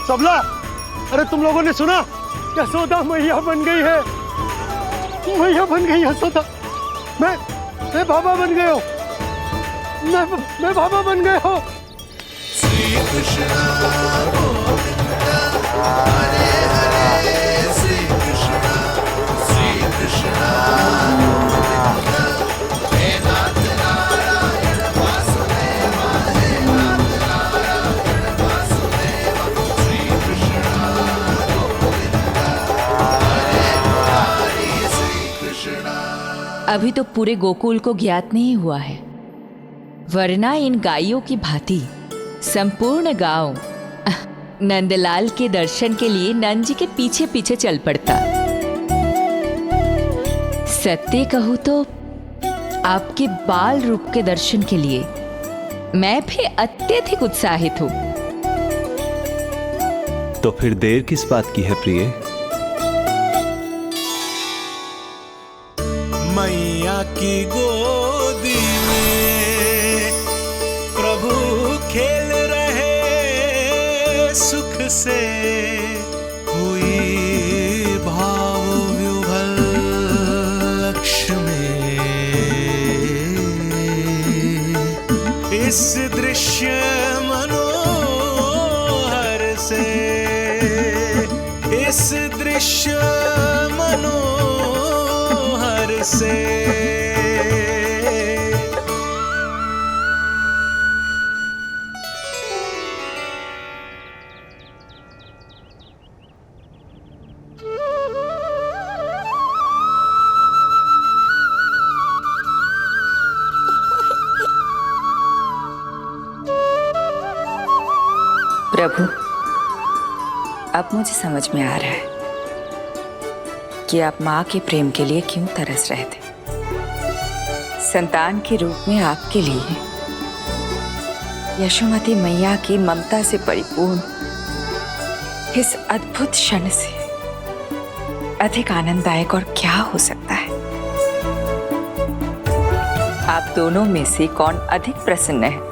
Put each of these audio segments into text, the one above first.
सबला, अरे तुम लोगों ने सुना? यशोदा मैया बन गई है, मैया बन गई यशोदा। मैं बाबा बन गया हूँ, मैं बाबा बन गया हूँ। श्री कृष्ण गोविंदा हरे हरे, श्री कृष्ण गोविंदा हे नाथ नारायण वासुदेव, हे नाथ नारायण वासुदेव, श्री कृष्ण गोविंदा हरे हरे, श्री कृष्ण। अभी तो पूरे गोकुल को ज्ञात नहीं हुआ है, वरना इन गायों की भांति संपूर्ण गांव नंदलाल के दर्शन के लिए नंद जी के पीछे पीछे चल पड़ता। सत्य कहूं तो आपके बाल रूप के दर्शन के लिए मैं भी अत्यधिक उत्साहित हूं। तो फिर देर किस बात की है प्रिय? मैया की गोदी में प्रभु खेल रहे सुख से, हुई भाव विह्वल लक्ष्य में। इस दृश्य मनोहर से, इस दृश्य मनोहर से प्रभु, अब मुझे समझ में आ रहा है कि आप माँ के प्रेम के लिए क्यों तरस रहे थे। संतान के रूप में आपके लिए यशोमती मैया की ममता से परिपूर्ण इस अद्भुत क्षण से अधिक आनंददायक और क्या हो सकता है। आप दोनों में से कौन अधिक प्रसन्न है,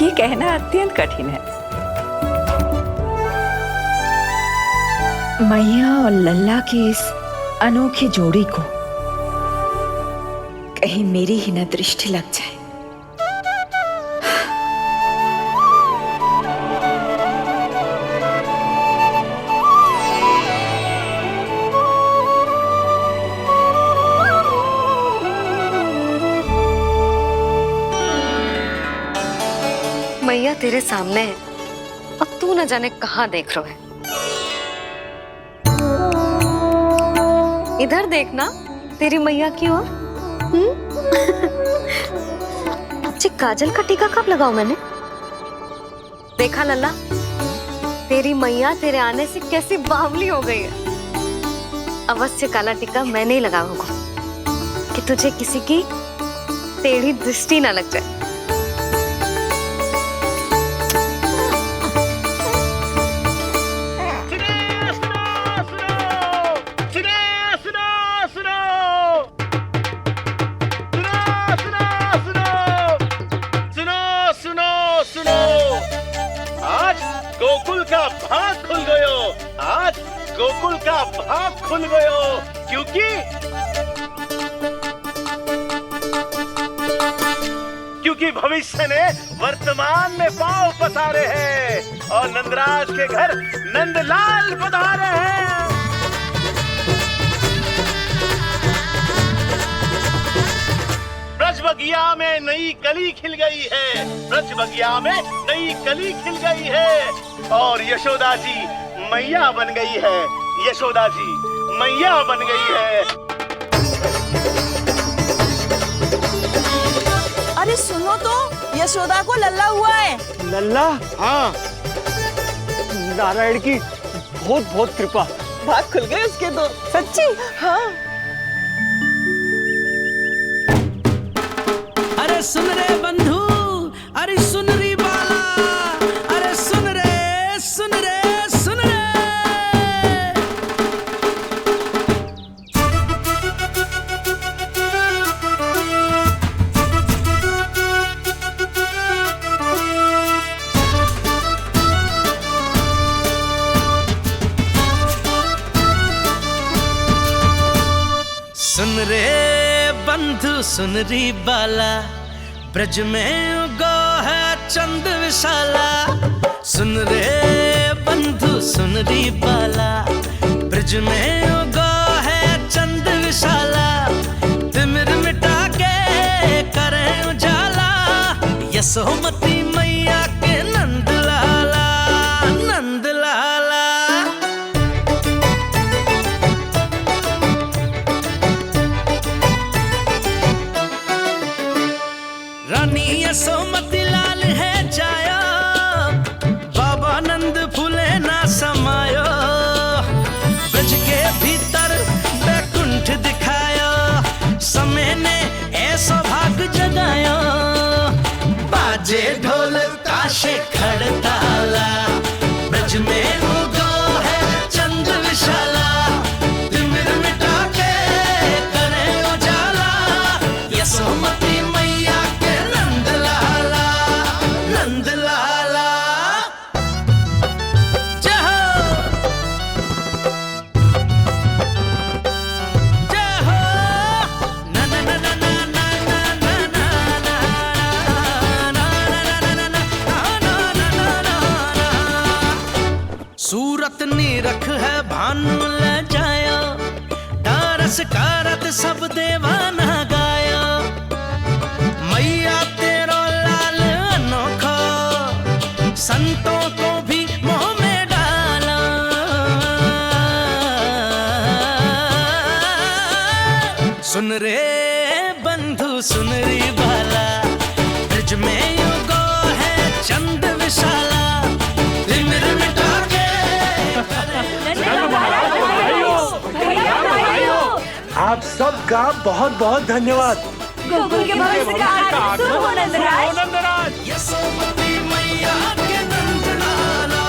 ये कहना अत्यंत कठिन है। मैया और लल्ला की इस अनोखी जोड़ी को कहीं मेरी ही न दृष्टि लग जाए। मैया तेरे सामने है और तू न जाने कहाँ देख रहा है। इधर देखना तेरी मैया की ओर। अच्छी काजल का टीका कब लगाऊं मैंने? देखा लल्ला, तेरी मैया तेरे आने से कैसी बावली हो गई है। अवश्य काला टीका मैंने ही लगाऊंगा कि तुझे किसी की टेढ़ी दृष्टि ना लग जाए। गोकुल का भाग खुल गयो, आज गोकुल का भाग खुल गयो, क्योंकि भविष्य ने वर्तमान में पांव पसारे हैं और नंदराज के घर नंदलाल पधारे हैं। ब्रज बगिया में नई कली खिल गई है, ब्रज बगिया में नई कली खिल गई है और यशोदा जी मैया बन गई है, यशोदा जी मैया बन गई है। अरे सुनो तो, यशोदा को लल्ला हुआ है। लल्ला? हाँ, नारायण की बहुत बहुत कृपा। भाग खुल गए उसके तो। सच्ची? हाँ। अरे सुन रे बंधु, अरे सुन री बाला, अरे सुन रे, सुन रे, सुन रे। बंधु सुनरी बाला, ब्रज में उगो है चंद विशाला। सुन रे बंधु सुनरी बाला, ब्रज में उगो है चंद विशाला। तिमिर मिटा के करें उजाला, यशोमती मैया के नंद लाला, नंद लाला। रानी यशोमती लाल है जाया, बाबा नंद फूले ना समायो। ब्रज के भीतर बैकुंठ दिखायो, समय ने ऐसा भाग जगायो। बाजे ढोल ताशे खड़ताला, ब्रज में उगो है चंद विशाला। तिमिर मिटा के करे उजाला, यशोमती मैया के नंद लाला, नंद लाला। जय हो, जय हो। ना ना ना ना ना ना ना ना ना सूरत नीरख है भानु ले जायो, तारस कारत सब देवाना गायो। मैया तेरो लाल अनोखो, संतों को भी मोह में डाला। सुन रे बंधु सुनरी बाला, ब्रज में युगो है चंद विशाला। तिमिर मिटा के आप सबका बहुत बहुत धन्यवाद। गोकुल के भविष्य का आरंभ शुभ हो नंदराज। यशोमती मैया के नंद लाला।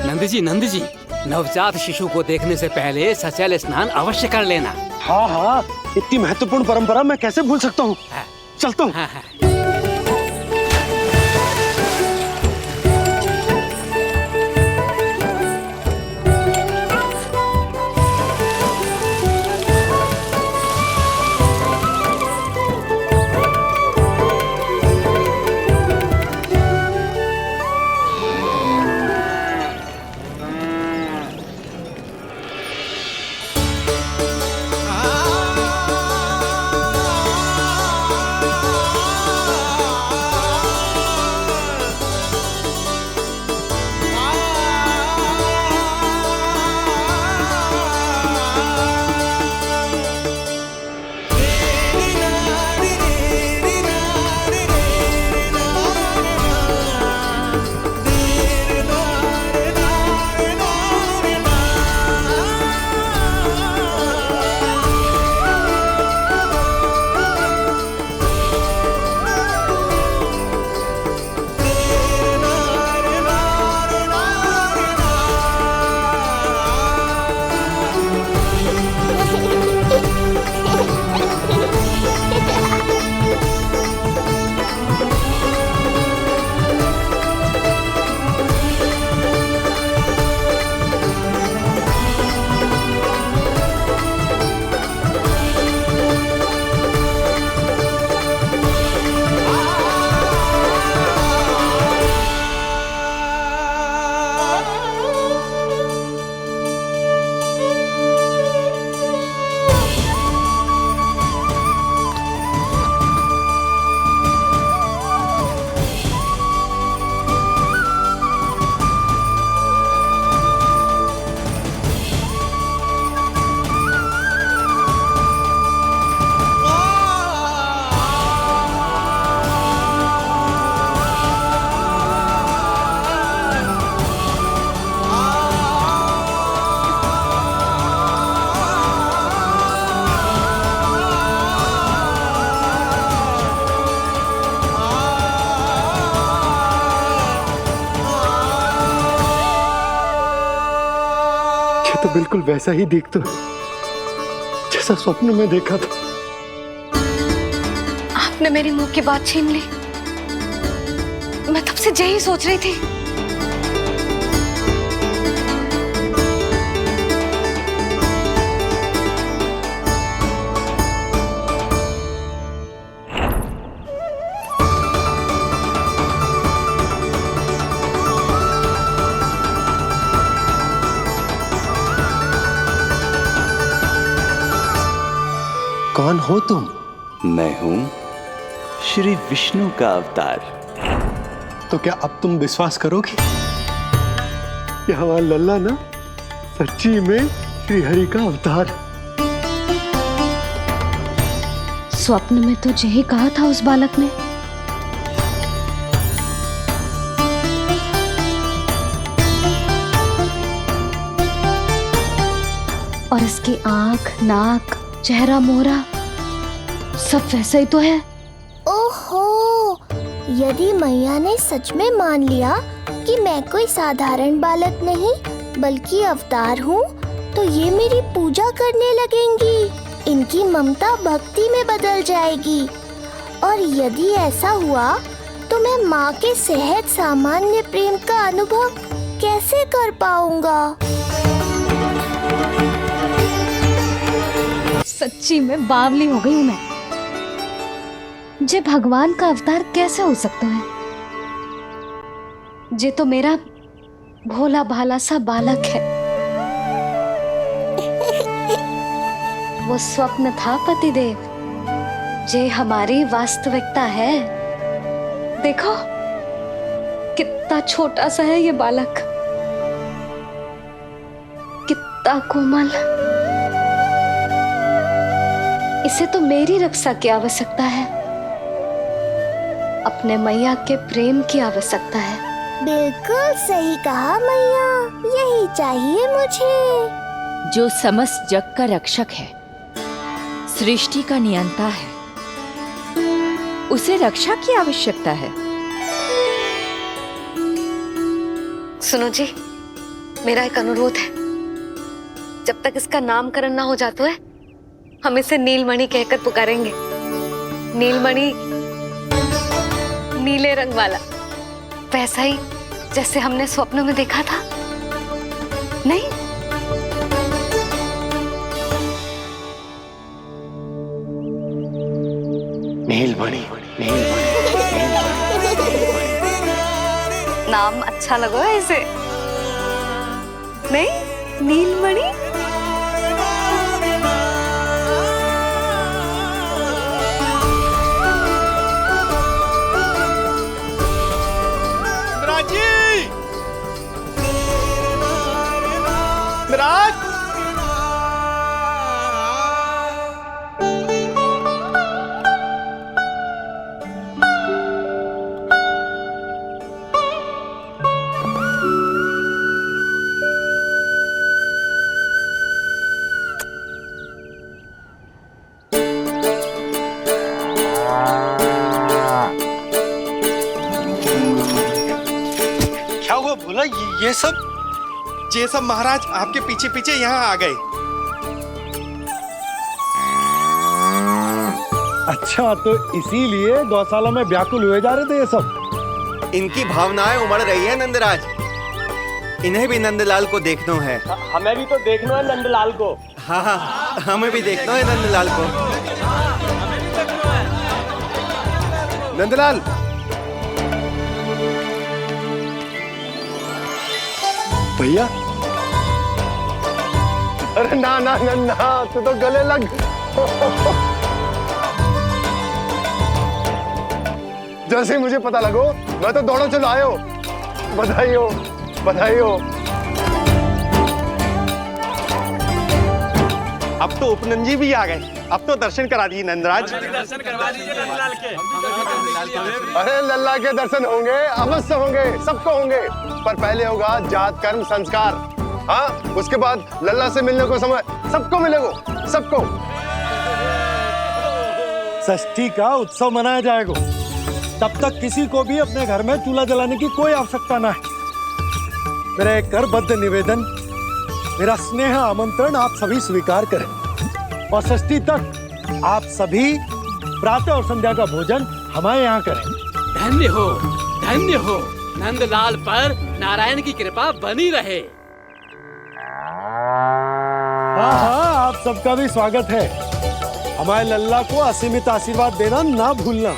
नंद जी, नवजात शिशु को देखने से पहले सचैल स्नान अवश्य कर लेना। हाँ हाँ, इतनी महत्वपूर्ण परंपरा मैं कैसे भूल सकता हूँ। चलता हूँ। तो बिल्कुल वैसा ही दिखता जैसा स्वप्न में देखा था। आपने मेरी मुंह की बात छीन ली। मैं तब से यही सोच रही थी। कौन हो तुम? मैं हूं श्री विष्णु का अवतार। तो क्या अब तुम विश्वास करोगे कि हमारा लल्ला ना सच्ची में श्री हरि का अवतार? स्वप्न में तो यही कहा था उस बालक ने। और इसकी आंख, नाक, चेहरा, मोहरा सब वैसा ही तो है। ओहो, यदि मैया ने सच में मान लिया कि मैं कोई साधारण बालक नहीं बल्कि अवतार हूँ, तो ये मेरी पूजा करने लगेंगी। इनकी ममता भक्ति में बदल जाएगी। और यदि ऐसा हुआ तो मैं माँ के सहज सामान्य प्रेम का अनुभव कैसे कर पाऊंगा? सच्ची में बावली हो गई हूँ मैं। जे भगवान का अवतार कैसे हो सकता है? जे तो मेरा भोला भाला सा बालक है। वो स्वप्न था पतिदेव, जे हमारी वास्तविकता है। देखो कितना छोटा सा है ये बालक, कितना कोमल। इसे तो मेरी रक्षा की आवश्यकता है, अपने मैया के प्रेम की आवश्यकता है। बिल्कुल सही कहा मैया, यही चाहिए मुझे। जो समस्त जग का रक्षक है, सृष्टि का नियंता है, उसे रक्षा की आवश्यकता है। सुनो जी, मेरा एक अनुरोध है। जब तक इसका नामकरण ना हो जाता है, हम इसे नीलमणि कहकर पुकारेंगे। नीलमणि, नीले रंग वाला, वैसा ही जैसे हमने स्वप्न में देखा था। नहीं? नीलमणि, नाम अच्छा लगा है इसे, नहीं? नीलमणि। मिराज, क्या हुआ बोला? ये सब महाराज आपके पीछे पीछे यहाँ आ गए। अच्छा, तो इसीलिए गौशाला में व्याकुल हुए जा रहे थे ये सब? इनकी भावनाएं उमड़ रही है नंदराज। इन्हें भी नंदलाल को देखना है। हमें भी तो देखना है नंदलाल को। हाँ हाँ, हमें भी देखना है नंदलाल को। नंदलाल, भैया। अरे ना ना ना ना, तू तो गले लग। जैसे ही मुझे पता लगो, मैं तो दौड़ो चलो आयो। बधाई हो, बधाई हो। अब तो उपनंजी भी आ गए। अब तो दर्शन करा दिए नंदराज। दर्शन करवा दीजिए नंदलाल के। अरे लल्ला के दर्शन होंगे, अवश्य होंगे, सबको होंगे। पर पहले होगा जात कर्म संस्कार। हाँ, उसके बाद लल्ला से मिलने को समय सबको मिलेगा, सबको। षष्ठी का उत्सव मनाया जाएगा। तब तक किसी को भी अपने घर में चूल्हा जलाने की कोई आवश्यकता ना है। मेरा एक करबद्ध निवेदन, मेरा स्नेह आमंत्रण आप सभी स्वीकार करें। और षष्ठी तक आप सभी प्रातः और संध्या का भोजन हमारे यहाँ करें। धन्य हो, धन्य हो। नंदलाल पर नारायण की कृपा बनी रहे। हाँ हाँ, आप सबका भी स्वागत है। हमारे लल्ला को असीमित आशीर्वाद देना ना भूलना।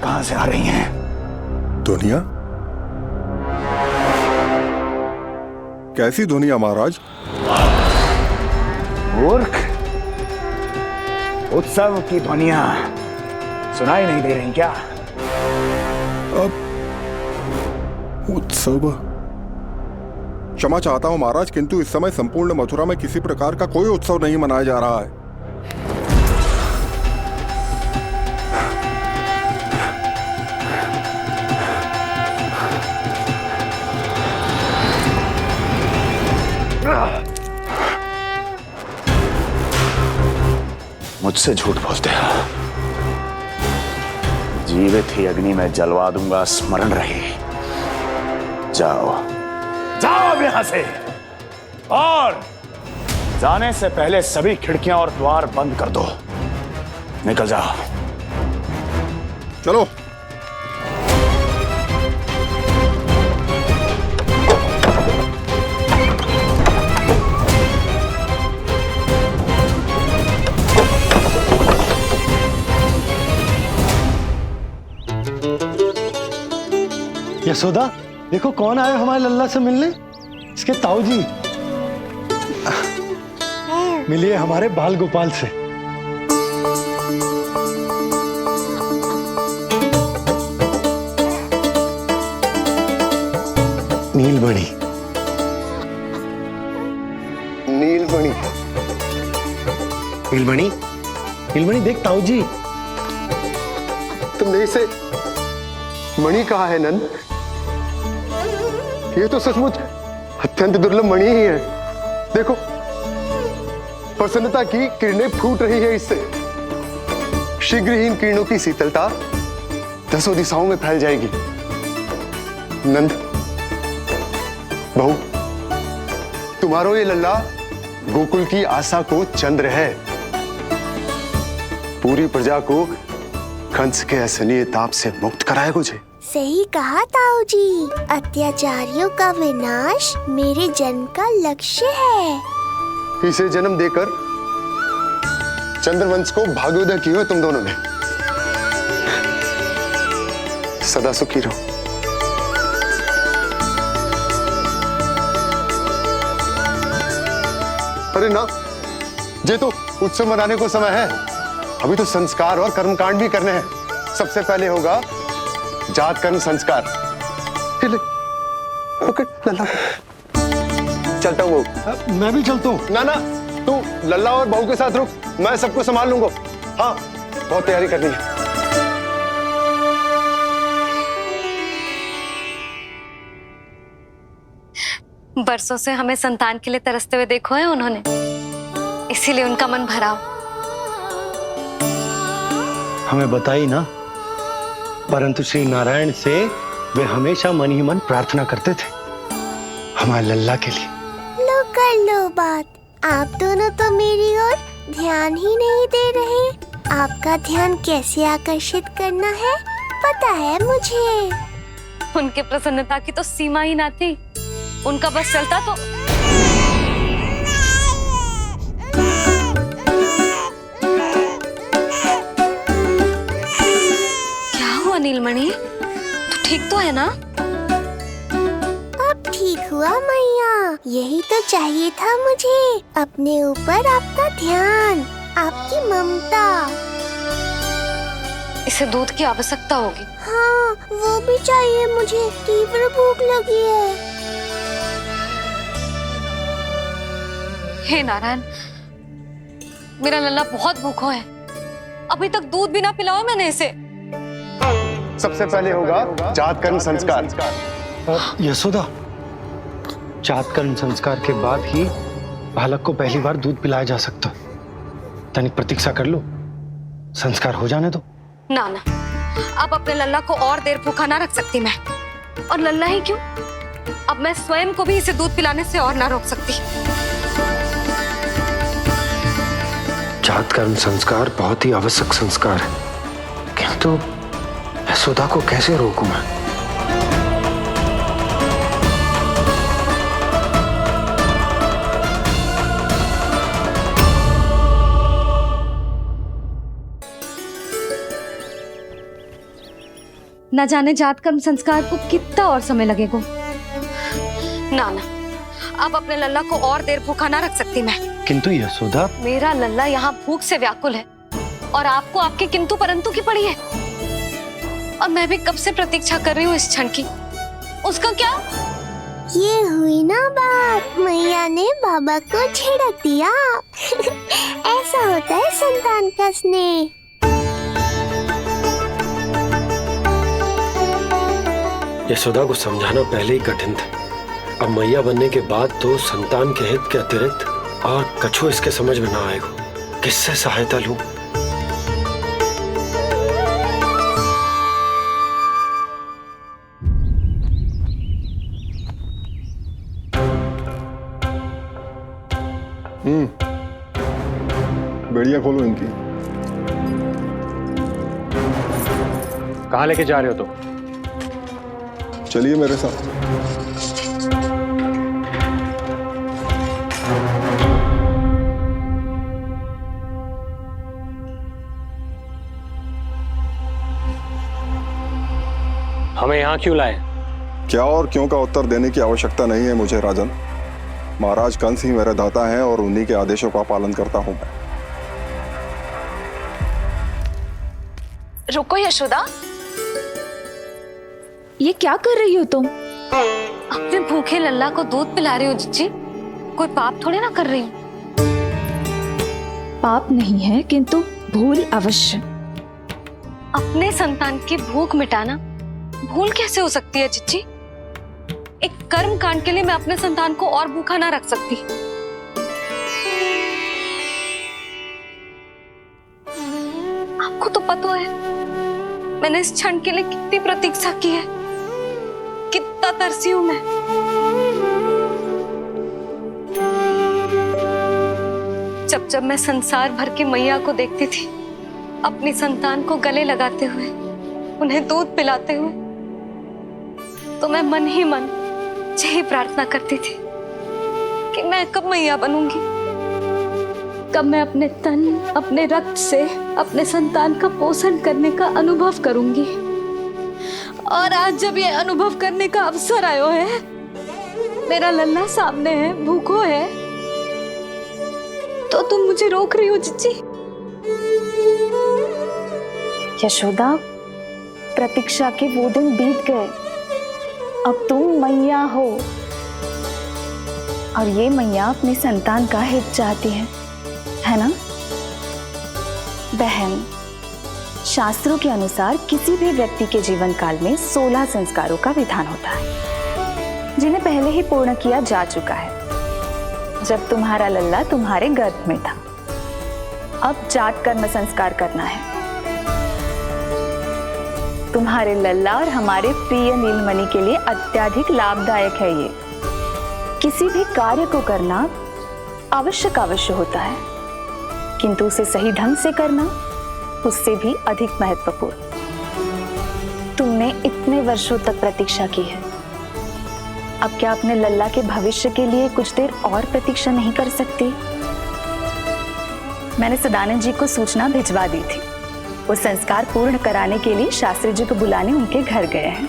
कहां से आ रही हैं? दुनिया? कैसी दुनिया महाराज? मूर्ख, उत्सव की ध्वनियां सुनाई नहीं दे रही क्या? अब उत्सव? क्षमा चाहता हूं महाराज, किंतु इस समय संपूर्ण मथुरा में किसी प्रकार का कोई उत्सव नहीं मनाया जा रहा है। मुझसे झूठ बोलते हो। जीवित ही अग्नि में जलवा दूंगा, स्मरण रहे। जाओ जाओ अब यहां से, और जाने से पहले सभी खिड़कियां और द्वार बंद कर दो। निकल जाओ। चलो। यशोदा, देखो कौन आए हमारे लल्ला से मिलने। इसके ताऊ जी मिलिए हमारे बाल गोपाल से। नीलमणि, नीलमणि, नीलमणि, नीलमणि देख ताऊ जी। तुमने इसे मणि कहा है नंद? ये तो सचमुच अत्यंत दुर्लभ मणि ही है। देखो, प्रसन्नता की किरणें फूट रही है इससे। शीघ्र ही इन किरणों की शीतलता दसों दिशाओं में फैल जाएगी। नंद, बहू, तुम्हारो ये लल्ला गोकुल की आशा को चंद्र है। पूरी प्रजा को कंस के असहनीय ताप से मुक्त कराएगा मुझे। सही कहा ताऊ जी, अत्याचारियों का विनाश मेरे जन्म का लक्ष्य है। इसे जन्म देकर चंद्रवंश को भाग्योदय किया है तुम दोनों ने। सदा सुखी रहो। अरे ना, ये तो उत्सव मनाने को समय है। अभी तो संस्कार और कर्मकांड भी करने हैं। सबसे पहले होगा जात कर्म संस्कार। पकड़ लल्ला, चलता हूँ। मैं भी चलता हूँ। ना ना, तू लल्ला और बहू के साथ रुक, मैं सबको संभाल लूंगा। हाँ, बहुत तैयारी करनी है। बरसों से हमें संतान के लिए तरसते हुए देखो है उन्होंने, इसीलिए उनका मन भरा। हमें बताई ना, परंतु श्री नारायण से वे हमेशा मन ही मन प्रार्थना करते थे हमारे लल्ला के लिए। लो कर लो बात। आप दोनों तो मेरी ओर ध्यान ही नहीं दे रहे। आपका ध्यान कैसे आकर्षित करना है पता है मुझे। उनके प्रसन्नता की तो सीमा ही ना थी। उनका बस चलता तो नीलमणि, तू ठीक तो है ना? अब ठीक हुआ मैया, यही तो चाहिए था मुझे। अपने ऊपर आपका ध्यान, आपकी ममता। इसे दूध की आवश्यकता होगी। हाँ, वो भी चाहिए मुझे। तीव्र भूख लगी है। हे नारायण, मेरा लल्ला बहुत भूखा है। अभी तक दूध भी ना पिलाओ मैंने इसे। सबसे पहले होगा जात कर्म संस्कार। यशोदा, जात कर्म संस्कार के बाद ही बालक को पहली बार दूध पिलाया जा सकता। तनिक प्रतीक्षा कर लो, संस्कार हो जाने दो। ना ना, अब अपने लल्ला को और देर भूखा ना रख सकती मैं। और लल्ला ही क्यों, अब मैं स्वयं को भी इसे दूध पिलाने से और ना रोक सकती। जात कर्म संस्कार बहुत ही आवश्यक संस्कार है, किंतु यशोदा को कैसे रोकूं मैं? न जाने जात कर्म संस्कार को कितना और समय लगेगा। ना ना, अब अपने लल्ला को और देर भूखा ना रख सकती मैं। किंतु यशोदा, मेरा लल्ला यहाँ भूख से व्याकुल है और आपको आपके किंतु परंतु की पड़ी है। और मैं भी कब से प्रतीक्षा कर रही हूँ इस क्षण की। उसका क्या? ये हुई ना बात, मैया ने बाबा को छिड़क दिया। ऐसा होता है संतान का स्नेह। यशोदा को समझाना पहले ही कठिन था, अब मैया बनने के बाद तो संतान के हित के अतिरिक्त और कछु इसके समझ में ना आएगा। किससे सहायता लूं? बेड़ियां खोलो इनकी। कहाँ लेके जा रहे हो तुम? चलिए मेरे साथ। हमें यहाँ क्यों लाए? क्या और क्यों का उत्तर देने की आवश्यकता नहीं है मुझे राजन। महाराज कंस ही मेरे दाता हैं और उन्हीं के आदेशों का पालन करता हूं मैं। रुको यशोदा, ये क्या कर रही हो तुम? अपने भूखे लल्ला को दूध पिला रही हो जिज्जी। कोई पाप थोड़े ना कर रही हूँ। पाप नहीं है, किंतु भूल अवश्य। अपने संतान की भूख मिटाना भूल कैसे हो सकती है जिज्जी? एक कर्म कांड के लिए मैं अपने संतान को और भूखा ना रख सकती। आपको तो पता है मैंने इस क्षण के लिए कितनी प्रतीक्षा की है, कितना तरसी हूं मैं। जब मैं संसार भर की मैया को देखती थी अपनी संतान को गले लगाते हुए, उन्हें दूध पिलाते हुए, तो मैं मन ही मन यही प्रार्थना करती थी कि मैं कब मैया बनूंगी, कब मैं अपने तन अपने रक्त से अपने संतान का पोषण करने का अनुभव करूंगी। और आज जब ये अनुभव करने का अवसर आयो है, मेरा लल्ला सामने है, भूखो है, तो तुम मुझे रोक रही हो जिज्जी? यशोदा, प्रतीक्षा के वो दिन बीत गए। अब तुम मैया हो और ये मैया अपने संतान का हित चाहती है ना बहन? शास्त्रों के अनुसार किसी भी व्यक्ति के जीवन काल में 16 संस्कारों का विधान होता है, जिन्हें पहले ही पूर्ण किया जा चुका है जब तुम्हारा लल्ला तुम्हारे गर्भ में था। अब जात कर्म संस्कार करना है। तुम्हारे लल्ला और हमारे प्रिय नीलमणि के लिए अत्यधिक लाभदायक है ये। किसी भी कार्य को करना अवश्य होता है, किंतु उसे सही ढंग से करना उससे भी अधिक महत्वपूर्ण। तुमने इतने वर्षों तक प्रतीक्षा की है, अब क्या अपने लल्ला के भविष्य के लिए कुछ देर और प्रतीक्षा नहीं कर सकती? मैंने सदानंद जी को सूचना भिजवा दी थी। वो संस्कार पूर्ण कराने के लिए शास्त्री जी को बुलाने उनके घर गए हैं।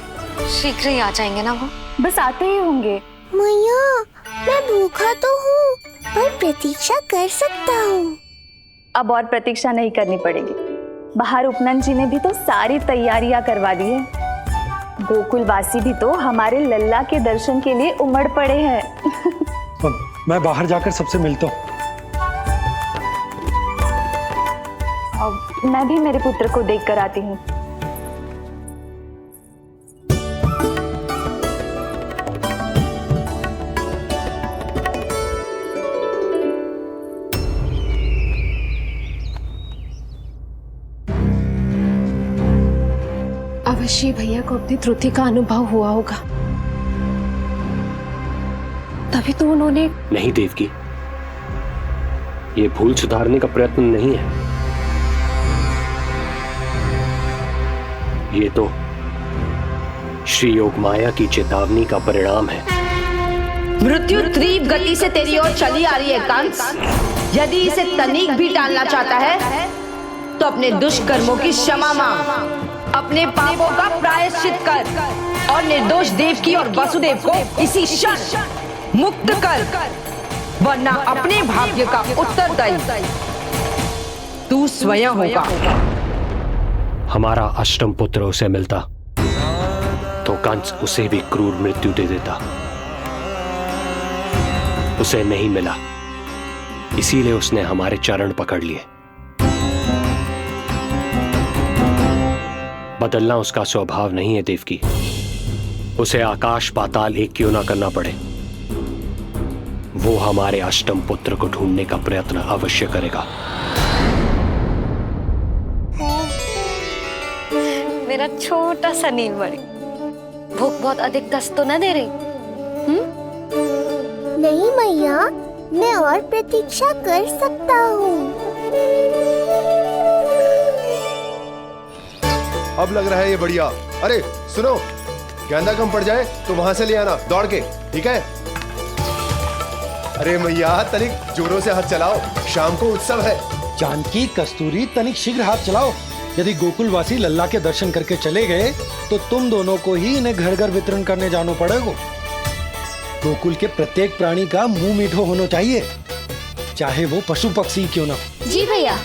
शीघ्र ही आ जाएंगे ना वो? बस आते ही होंगे। मैया, मैं भूखा तो हूँ, पर प्रतीक्षा कर सकता हूँ। अब और प्रतीक्षा नहीं करनी पड़ेगी। बाहर उपनंद जी ने भी तो सारी तैयारियां करवा दी है। गोकुलवासी भी तो हमारे लल्ला के दर्शन के लिए उमड़ पड़े हैं। मैं बाहर जाकर सबसे मिलता हूँ। अब मैं भी मेरे पुत्र को देख कर आती हूँ। अवश्य भैया को अपनी त्रुटि का अनुभव हुआ होगा, तभी तो उन्होंने। नहीं देवकी, ये भूल सुधारने का प्रयत्न नहीं है, ये तो श्री योग माया की चेतावनी का परिणाम है। मृत्यु तीव्र गति से तेरी ओर चली आ रही है कंस। यदि इसे तनिक भी टालना चाहता है तो अपने दुष्कर्मों की क्षमा मांग। अपने पापों का प्रायश्चित कर और निर्दोष देवकी और वसुदेव को इसी क्षण मुक्त कर, वरना अपने भाग्य का उत्तरदायी तू स्वयं होगा। हमारा अष्टम पुत्र उसे मिलता तो कंस उसे भी क्रूर मृत्यु दे देता। उसे नहीं मिला, इसीलिए उसने हमारे चरण पकड़ लिए। बदलना उसका स्वभाव नहीं है देवकी। उसे आकाश पाताल एक क्यों ना करना पड़े, वो हमारे अष्टम पुत्र को ढूंढने का प्रयत्न अवश्य करेगा। मेरा छोटा सा नीलमणि, भूख बहुत अधिक कष्ट तो न दे रही? नहीं मैया, मैं और प्रतीक्षा कर सकता हूँ। अब लग रहा है ये बढ़िया। अरे सुनो, गेंदा कम पड़ जाए तो वहां से ले आना दौड़ के, ठीक है? अरे मैया तनिक जोरों से हाथ चलाओ, शाम को उत्सव है। जानकी, कस्तूरी, तनिक शीघ्र हाथ चलाओ। यदि गोकुलवासी लल्ला के दर्शन करके चले गए तो तुम दोनों को ही इन्हें घर घर वितरण करने जाना पड़ेगा। गोकुल के प्रत्येक प्राणी का मुंह मीठो होना चाहिए, चाहे वो पशु पक्षी क्यों ना। जी भैया।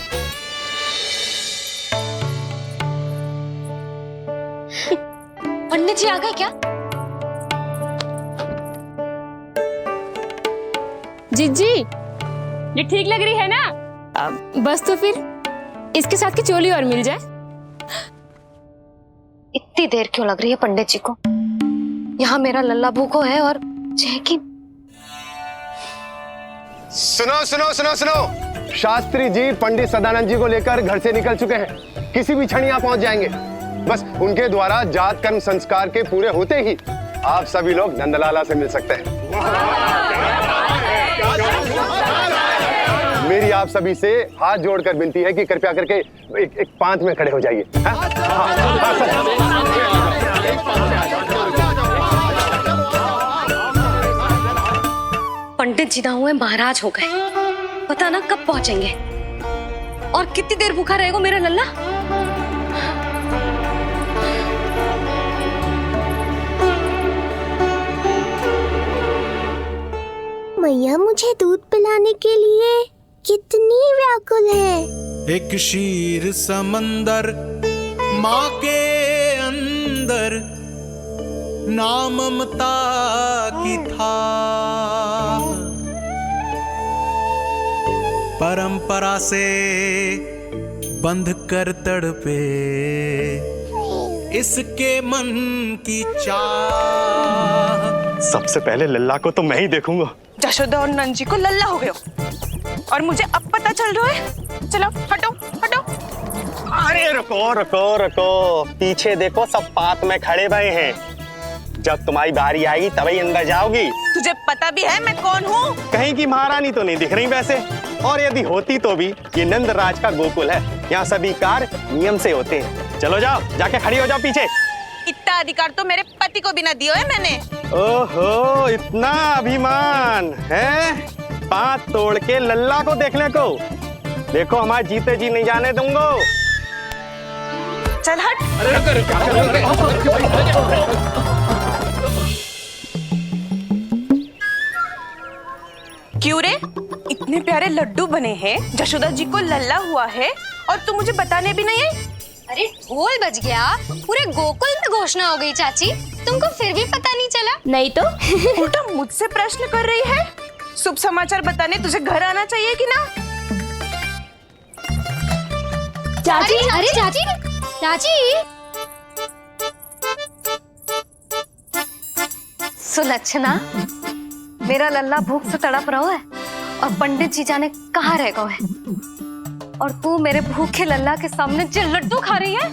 पंडित जी आ गए क्या? जीजी, ये ठीक लग रही है ना? बस तो फिर इसके साथ की चोली और मिल जाए। इतनी देर क्यों लग रही है पंडित जी को? यहाँ मेरा लल्ला भूखो है और जय की। सुनो सुनो सुनो सुनो, शास्त्री जी पंडित सदानंद जी को लेकर घर से निकल चुके हैं। किसी भी क्षण यहाँ पहुंच जाएंगे। बस उनके द्वारा जात कर्म संस्कार के पूरे होते ही आप सभी लोग नंदलाला से मिल सकते हैं। मेरी आप सभी से हाथ जोड़कर विनती है कि कृपया करके एक पांत में खड़े हो जाइए। पंडित जी ना हुए महाराज हो गए, पता ना कब पहुंचेंगे और कितनी देर भूखा रहेगा मेरा लल्ला। मैया मुझे दूध पिलाने के लिए कितनी व्याकुल है। एक शीर समंदर माँ के अंदर, ना ममता की था, परंपरा से बंध कर तड़पे इसके मन की चाह। सबसे पहले लल्ला को तो मैं ही देखूंगा। यशोदा और नंद जी को लल्ला हो गए और मुझे अब पता चल रहा है। चलो हटो हटो। अरे रुको रुको रुको, पीछे देखो, सब पात में खड़े भये हैं। जब तुम्हारी बारी आएगी तभी अंदर जाओगी। तुझे पता भी है मैं कौन हूँ? कहीं की महारानी तो नहीं दिख रही वैसे, और यदि होती तो भी ये नंदराज का गोकुल है, यहाँ सभी कार्य नियम से होते हैं। चलो जाओ, जाके खड़ी हो जाओ पीछे। इतना अधिकार तो मेरे पति को भी ना दिया है मैंने। ओहो, इतना अभिमान है? पांव तोड़ के लल्ला को देखने को। देखो हमारे जीते जी नहीं जाने दूंगा। चल हट। क्यों रे, इतने प्यारे लड्डू बने हैं, यशोदा जी को लल्ला हुआ है और तू मुझे बताने भी नहीं है? अरे ढोल बज गया, पूरे गोकुल में घोषणा हो गई चाची, तुमको फिर भी पता नहीं चला? नहीं तो उल्टा मुझसे प्रश्न कर रही है। शुभ समाचार बताने तुझे घर आना चाहिए कि ना? चाची, अरे चाची, चाची। सुलक्षणा, मेरा लल्ला भूख से तड़प रहा है और पंडित जी जाने कहाँ रह गए हैं, और तू मेरे भूखे लल्ला के सामने जो लड्डू खा रही है।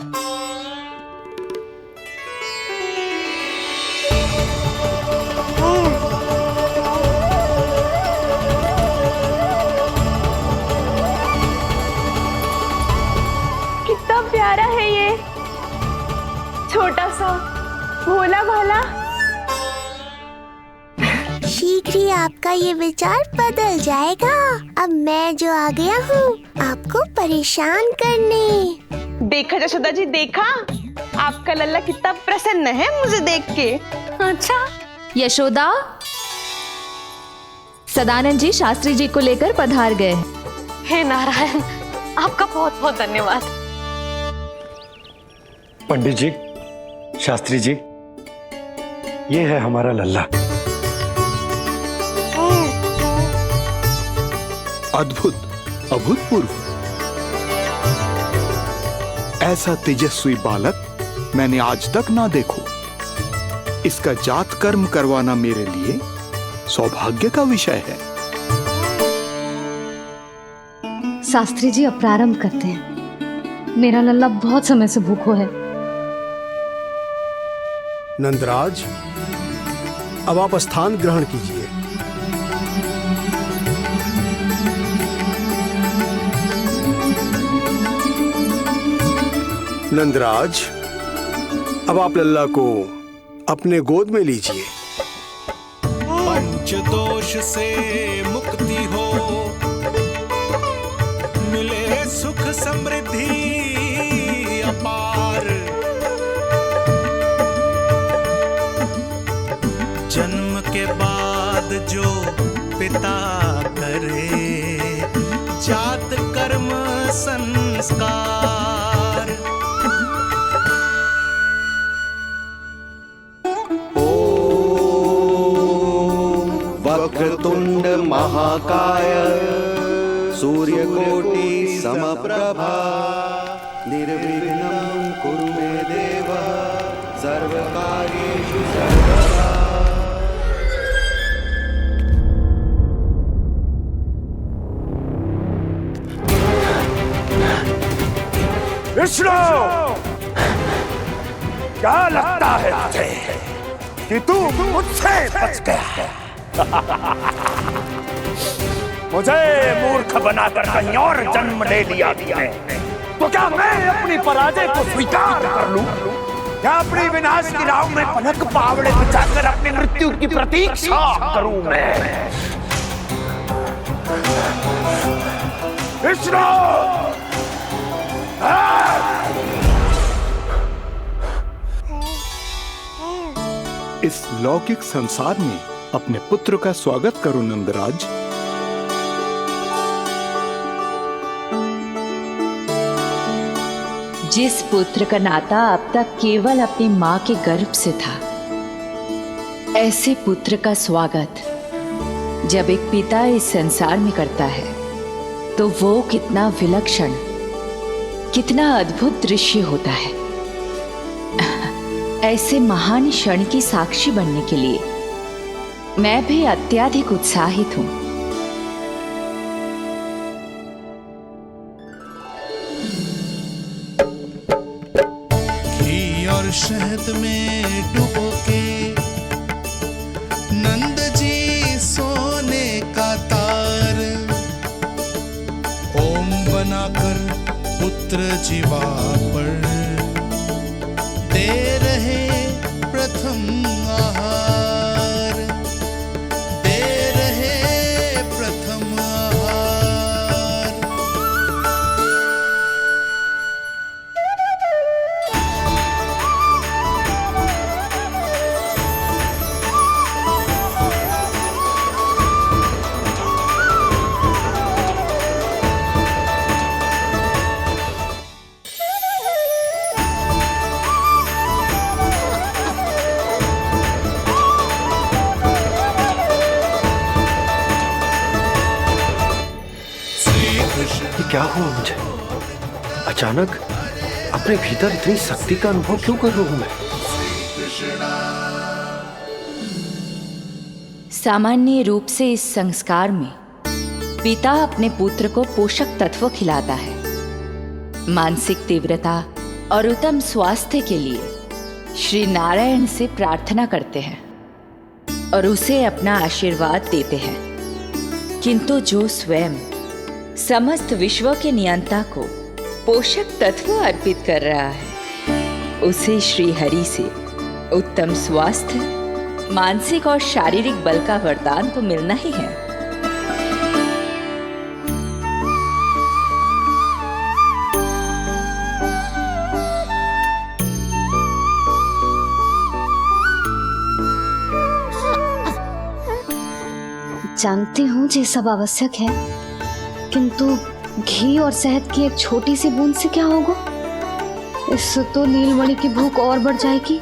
कितना प्यारा है ये, छोटा सा भोला भाला। शीघ्र ही आपका ये विचार बदल जाएगा। अब मैं जो आ गया हूँ आपको परेशान करने। देखा यशोदा जी, देखा आपका लल्ला कितना प्रसन्न है मुझे देख के। अच्छा यशोदा, सदानंद जी शास्त्री जी को लेकर पधार गए। हे नारायण, आपका बहुत बहुत धन्यवाद। पंडित जी, शास्त्री जी, ये है हमारा लल्ला। अद्भुत, अभूतपूर्व। ऐसा तेजस्वी बालक मैंने आज तक ना देखो। इसका जात कर्म करवाना मेरे लिए सौभाग्य का विषय है। शास्त्री जी अब प्रारंभ करते हैं। मेरा लल्ला बहुत समय से भूखो है। नंदराज, अब आप स्थान ग्रहण कीजिए। नंदराज, अब आप लल्ला को अपने गोद में लीजिए। पंचदोष से मुक्ति हो, मिले सुख समृद्धि अपार। जन्म के बाद जो पिता करे, जात कर्म संस्कार। वक्रतुंड महाकाय सूर्यकोटि समप्रभा निर्विघ्नं कुरु मे देव सर्वकार्येषु सर्वदा। विष्णु, क्या लगता है तुझे कि तू मुझसे बच गया है? मुझे मूर्ख बनाकर कहीं और जन्म ले लिया तुमने, तो क्या मैं अपनी पराजय को स्वीकार कर लूं? क्या अपनी विनाश की राह में पलक पावड़े बचाकर अपनी मृत्यु की प्रतीक्षा करूं मैं? विष्णु, इस लौकिक संसार में अपने पुत्र का स्वागत करो नंदराज। जिस पुत्र का नाता अब तक केवल अपनी मां के गर्भ से था, ऐसे पुत्र का स्वागत जब एक पिता इस संसार में करता है तो वो कितना विलक्षण, कितना अद्भुत दृश्य होता है। ऐसे महान क्षण की साक्षी बनने के लिए मैं भी अत्यधिक उत्साहित हूं। घी और शहद में डुबो के नंद जी सोने का तार, ओम बनाकर पुत्र जीवा पर दे रहे प्रथम आहार, दे रहे प्रथम आहार। ये क्या हुआ मुझे? अचानक अपने भीतर इतनी शक्ति का अनुभव क्यों कर रहा हूं मैं? सामान्य रूप से इस संस्कार में पिता अपने पुत्र को पोषक तत्व खिलाता है। मानसिक तीव्रता और उत्तम स्वास्थ्य के लिए श्री नारायण से प्रार्थना करते हैं और उसे अपना आशीर्वाद देते हैं। किंतु जो स्वयं समस्त विश्व के नियंता को पोषक तत्व अर्पित कर रहा है, उसे श्री हरि से उत्तम स्वास्थ्य, मानसिक और शारीरिक बल का वरदान तो मिलना ही है। जानती हूँ ये सब आवश्यक है, किंतु घी और शहद की एक छोटी सी बूंद से क्या होगा? इससे तो नीलमणि की भूख और बढ़ जाएगी।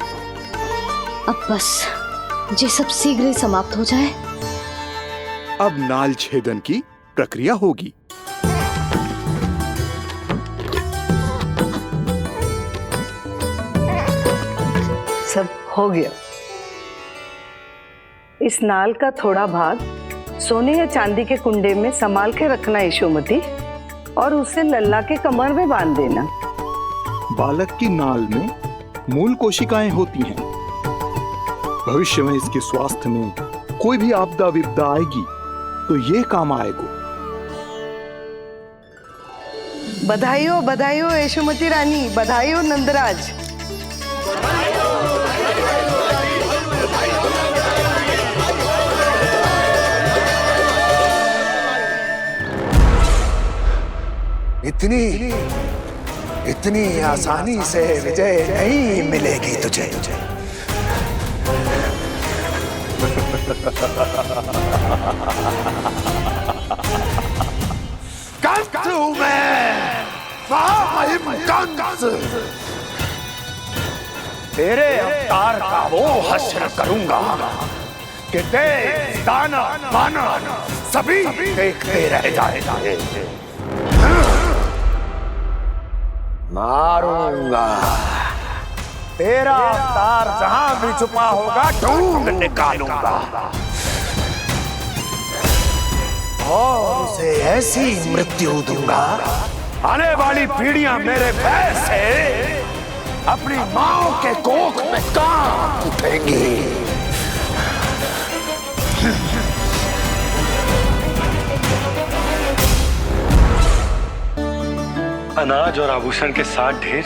अब बस ये सब शीघ्र ही समाप्त हो जाए। अब नाल छेदन की प्रक्रिया होगी। सब हो गया। इस नाल का थोड़ा भाग सोने या चांदी के कुंडे में संभाल के रखना यशोमती, और उसे लल्ला के कमर में बांध देना। बालक की नाल में मूल कोशिकाएं होती हैं। भविष्य में इसके स्वास्थ्य में कोई भी आपदा विपदा आएगी तो ये काम आएगा। बधाई हो यशोमती रानी, बधाई हो नंदराज। इतनी आसानी से विजय नहीं मिलेगी तुझे। तेरे अवतार का वो हश्र करूंगा कि देश, दाना, माना सभी देखते रह जाएंगे। मारूंगा तेरा अवतार, जहां भी छुपा होगा ढूंढ निकालूंगा और उसे ऐसी मृत्यु दूंगा, आने वाली पीढ़ियां मेरे भय से अपनी मां के कोख में कांप उठेंगी। अनाज और आभूषण के साथ ढेर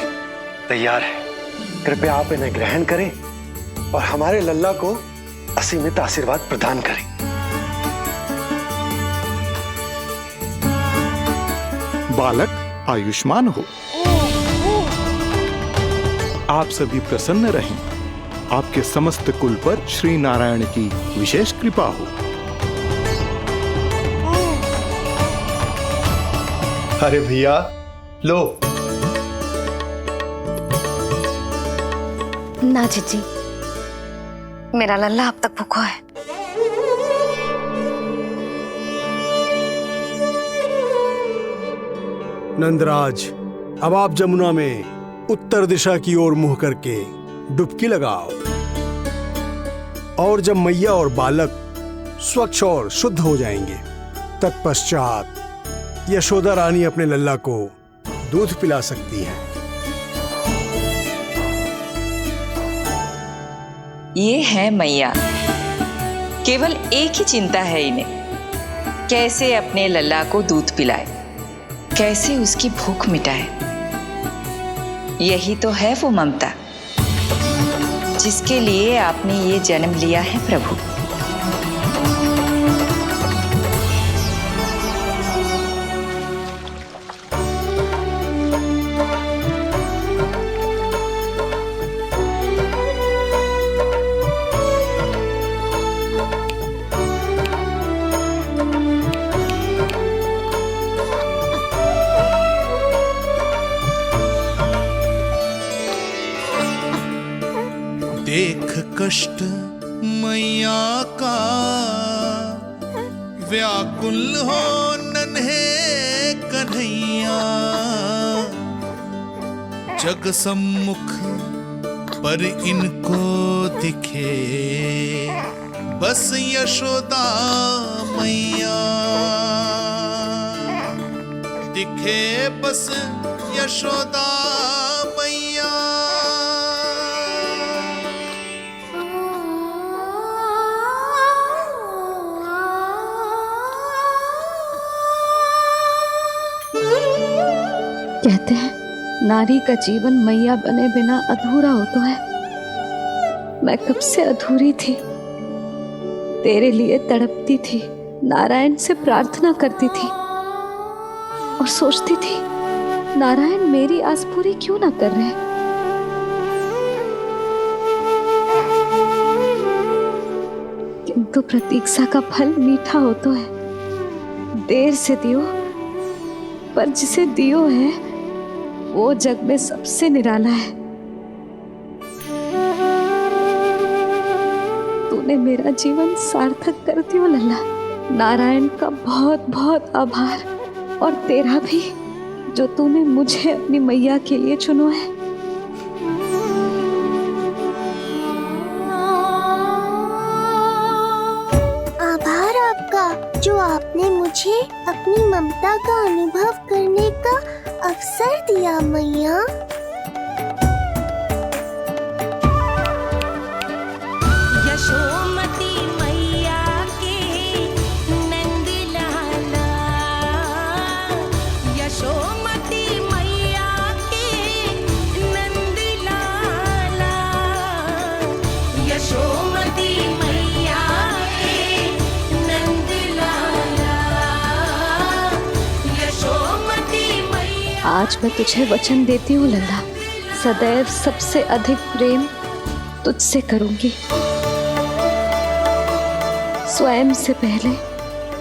तैयार है। कृपया आप इन्हें ग्रहण करें और हमारे लल्ला को असीमित आशीर्वाद प्रदान करें। बालक आयुष्मान हो। आप सभी प्रसन्न रहें। आपके समस्त कुल पर श्री नारायण की विशेष कृपा हो। अरे भैया लो। ना जीजी, मेरा लल्ला अब तक भूखा है। नंदराज, अब आप जमुना में उत्तर दिशा की ओर मुंह करके डुबकी लगाओ, और जब मैया और बालक स्वच्छ और शुद्ध हो जाएंगे, तत्पश्चात यशोदा रानी अपने लल्ला को दूध पिला सकती है। ये है मैया, केवल एक ही चिंता है इन्हें, कैसे अपने लल्ला को दूध पिलाए, कैसे उसकी भूख मिटाए। यही तो है वो ममता जिसके लिए आपने ये जन्म लिया है प्रभु। देख कष्ट मैया का, व्याकुल हो नन्हे कन्हैया। जग सम्मुख पर इनको दिखे बस यशोदा मैया, दिखे बस यशोदा मैया। कहते हैं नारी का जीवन मैया बने बिना अधूरा होता है। मैं कब से अधूरी थी, तेरे लिए तड़पती थी, नारायण से प्रार्थना करती थी और सोचती थी नारायण मेरी आस पूरी क्यों ना कर रहे। किंतु तो प्रतीक्षा का फल मीठा हो तो है, देर से दियो पर जिसे दियो है वो जग में सबसे निराला है। तूने मेरा जीवन सार्थक कर दियो लल्ला। नारायण का बहुत बहुत आभार, और तेरा भी जो तूने मुझे अपनी मैया के लिए चुनो है। आभार आपका जो आपने मुझे अपनी ममता का अनुभव करने का अवसर दिया मैया। यशोमती मैया के नंद लाला, यशोमती मैया के नंद लाला, यशोमती मैया के नंद लाला, यशोमती मैया। आज मैं तुझे वचन देती हूँ लल्ला, सदैव सबसे अधिक प्रेम तुझसे करूंगी। स्वयं से पहले,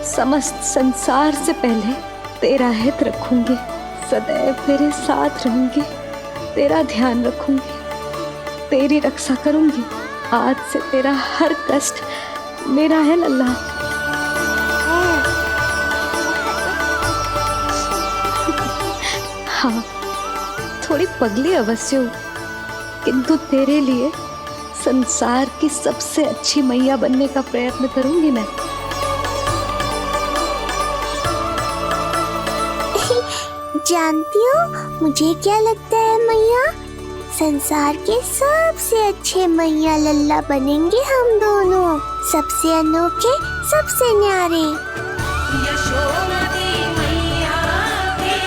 समस्त संसार से पहले तेरा हित रखूंगी। सदैव तेरे साथ रहूंगी, तेरा ध्यान रखूंगी, तेरी रक्षा करूंगी। आज से तेरा हर कष्ट मेरा है लल्ला। हाँ, थोड़ी पगली अवश्य हूँ, किंतु तेरे लिए संसार की सबसे अच्छी मैया बनने का प्रयत्न करूंगी मैं। जानती हो मुझे क्या लगता है मैया, संसार के सबसे अच्छे मैया लल्ला बनेंगे हम दोनों, सबसे अनोखे, सबसे न्यारे। यशोमती मैया के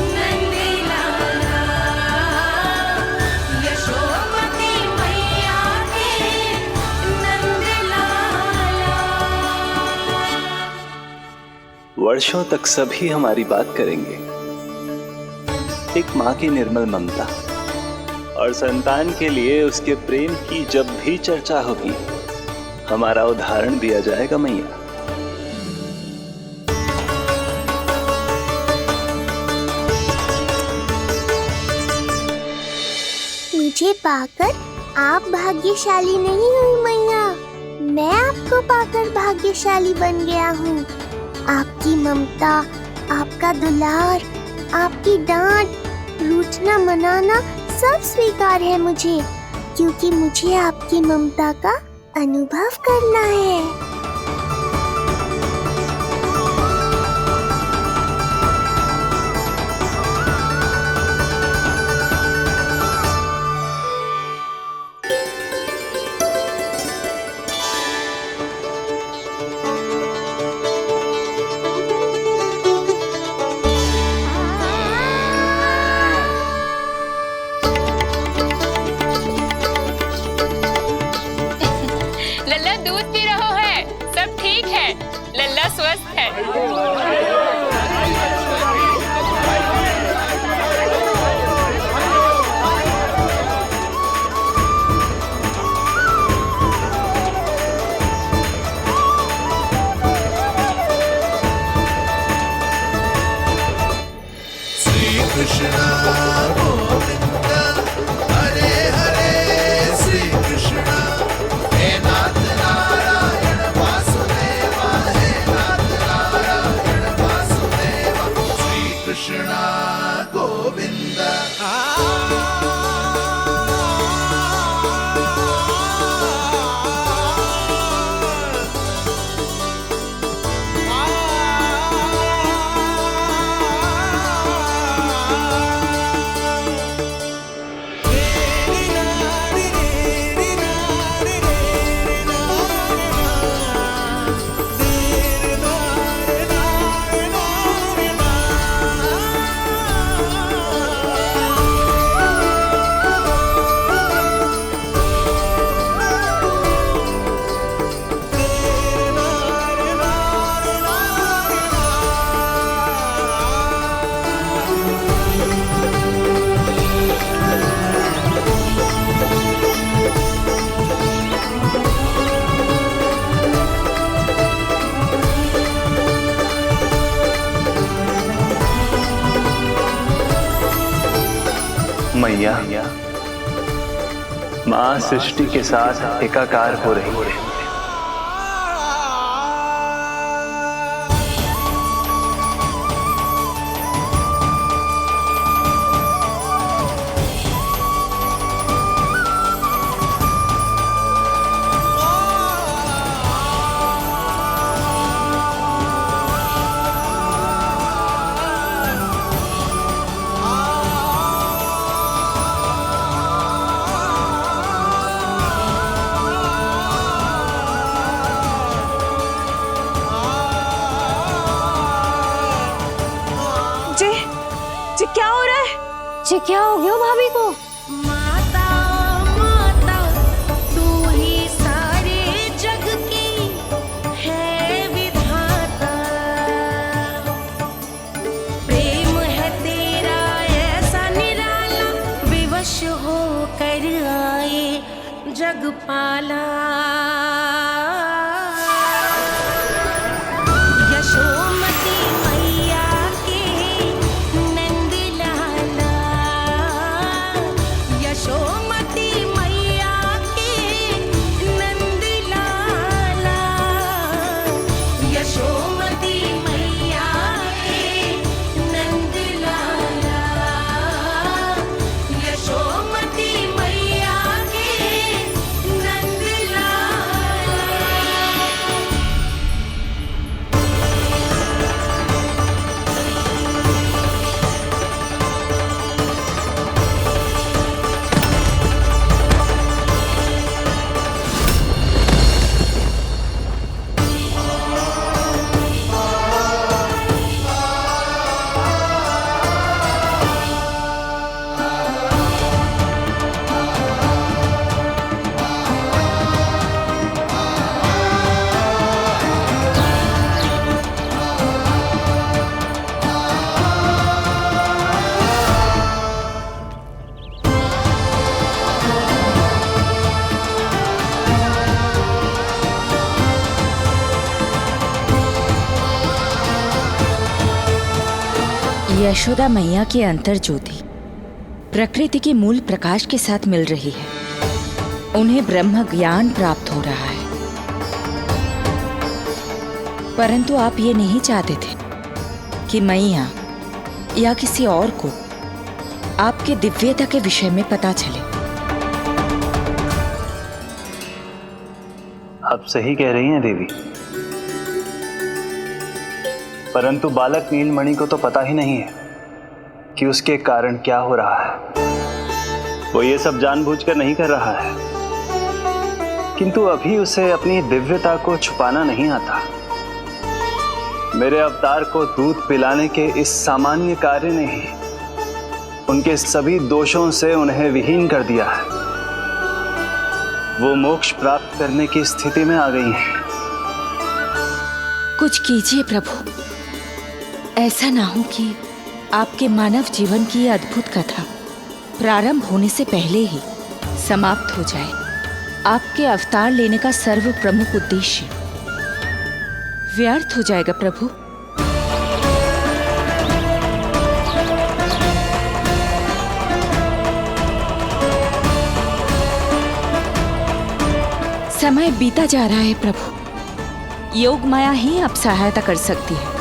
नंद लाला, यशोमती मैया के नंद लाला। वर्षों तक सभी हमारी बात करेंगे। एक माँ की निर्मल ममता और संतान के लिए उसके प्रेम की जब भी चर्चा होगी, हमारा उदाहरण दिया जाएगा मैया। मुझे पाकर आप भाग्यशाली नहीं हुई मैया, मैं आपको पाकर भाग्यशाली बन गया हूँ। आपकी ममता, आपका दुलार, आपकी डांट, रूठना मनाना सब स्वीकार है मुझे, क्योंकि मुझे आपकी ममता का अनुभव करना है। लल्ला दूध पी रहो है, सब ठीक है, लल्ला स्वस्थ है। श्री कृष्णा गोविंद हरे हरे, श्री कृष्णा हे नाथ नारायण वासुदेवा, हे नाथ नारायण वासुदेवा। मैया, माँ सृष्टि के साथ एकाकार हो रही है। जी क्या हो रहा है? जी क्या हो गया भाभी को? माता माता तू ही सारे जग की है विधाता, प्रेम है तेरा ऐसा निराला, विवश हो कर आए जग पाला। यशोमती मैया के नंद लाला, यशोमती मैया के नंद लाला, यशोमती मैया के नंद लाला, यशोमती मैया के नंद लाला। यशोदा मैया की अंतर ज्योति प्रकृति के मूल प्रकाश के साथ मिल रही है। उन्हें ब्रह्म ज्ञान प्राप्त हो रहा है, परंतु आप ये नहीं चाहते थे कि मैया या किसी और को आपके दिव्यता के विषय में पता चले। आप सही कह रही हैं देवी, परंतु बालक नीलमणि को तो पता ही नहीं है कि उसके कारण क्या हो रहा है। वो ये सब जानबूझकर नहीं कर रहा है, किंतु अभी उसे अपनी दिव्यता को छुपाना नहीं आता। मेरे अवतार को दूध पिलाने के इस सामान्य कार्य ने ही उनके सभी दोषों से उन्हें विहीन कर दिया है। वो मोक्ष प्राप्त करने की स्थिति में आ गई हैं। कुछ कीजिए प्रभु, ऐसा ना हो कि आपके मानव जीवन की यह अद्भुत कथा प्रारंभ होने से पहले ही समाप्त हो जाए। आपके अवतार लेने का सर्व प्रमुख उद्देश्य व्यर्थ हो जाएगा प्रभु। समय बीता जा रहा है प्रभु, योग माया ही अब सहायता कर सकती है।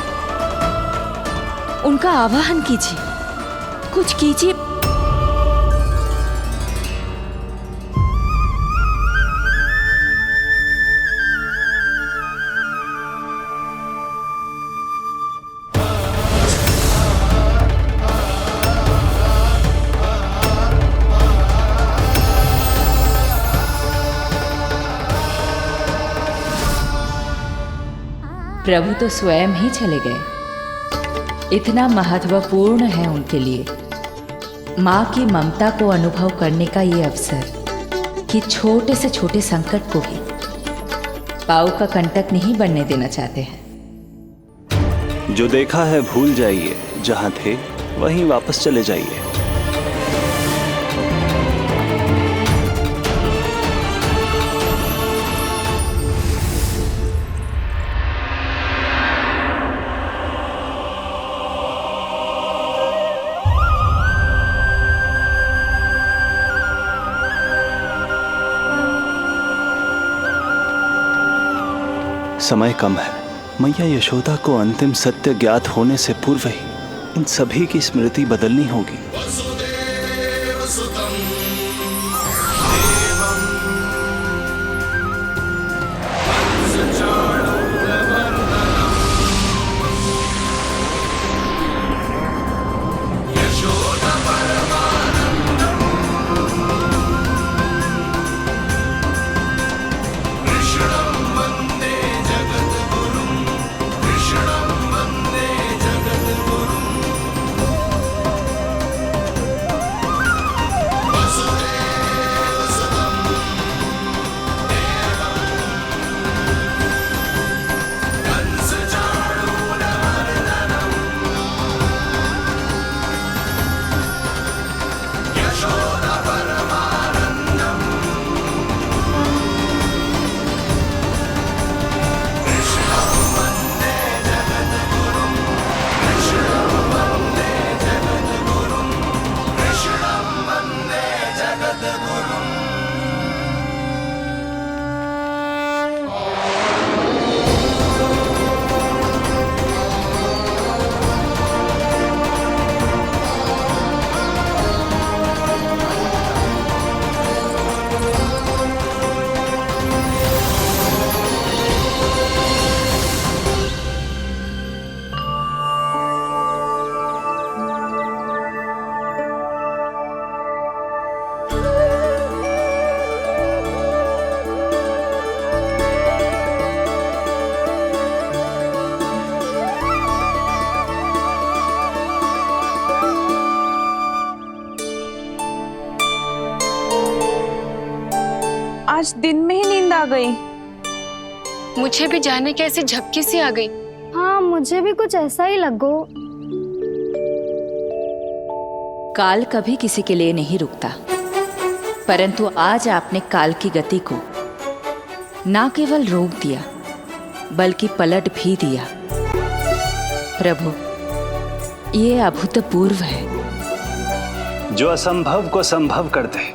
उनका आवाहन कीजिए, कुछ कीजिए। प्रभु तो स्वयं ही चले गए। इतना महत्वपूर्ण है उनके लिए माँ की ममता को अनुभव करने का ये अवसर कि छोटे से छोटे संकट को भी पाँव का कंटक नहीं बनने देना चाहते हैं। जो देखा है भूल जाइए, जहां थे वहीं वापस चले जाइए। समय कम है। मैया यशोदा को अंतिम सत्य ज्ञात होने से पूर्व ही इन सभी की स्मृति बदलनी होगी। आज दिन में ही नींद आ गई। मुझे भी जाने कैसे झपकी सी आ गई। हाँ, मुझे भी कुछ ऐसा ही लगो। काल कभी किसी के लिए नहीं रुकता, परंतु आज आपने काल की गति को ना केवल रोक दिया बल्कि पलट भी दिया। प्रभु, ये अभूतपूर्व है। जो असंभव को संभव कर दे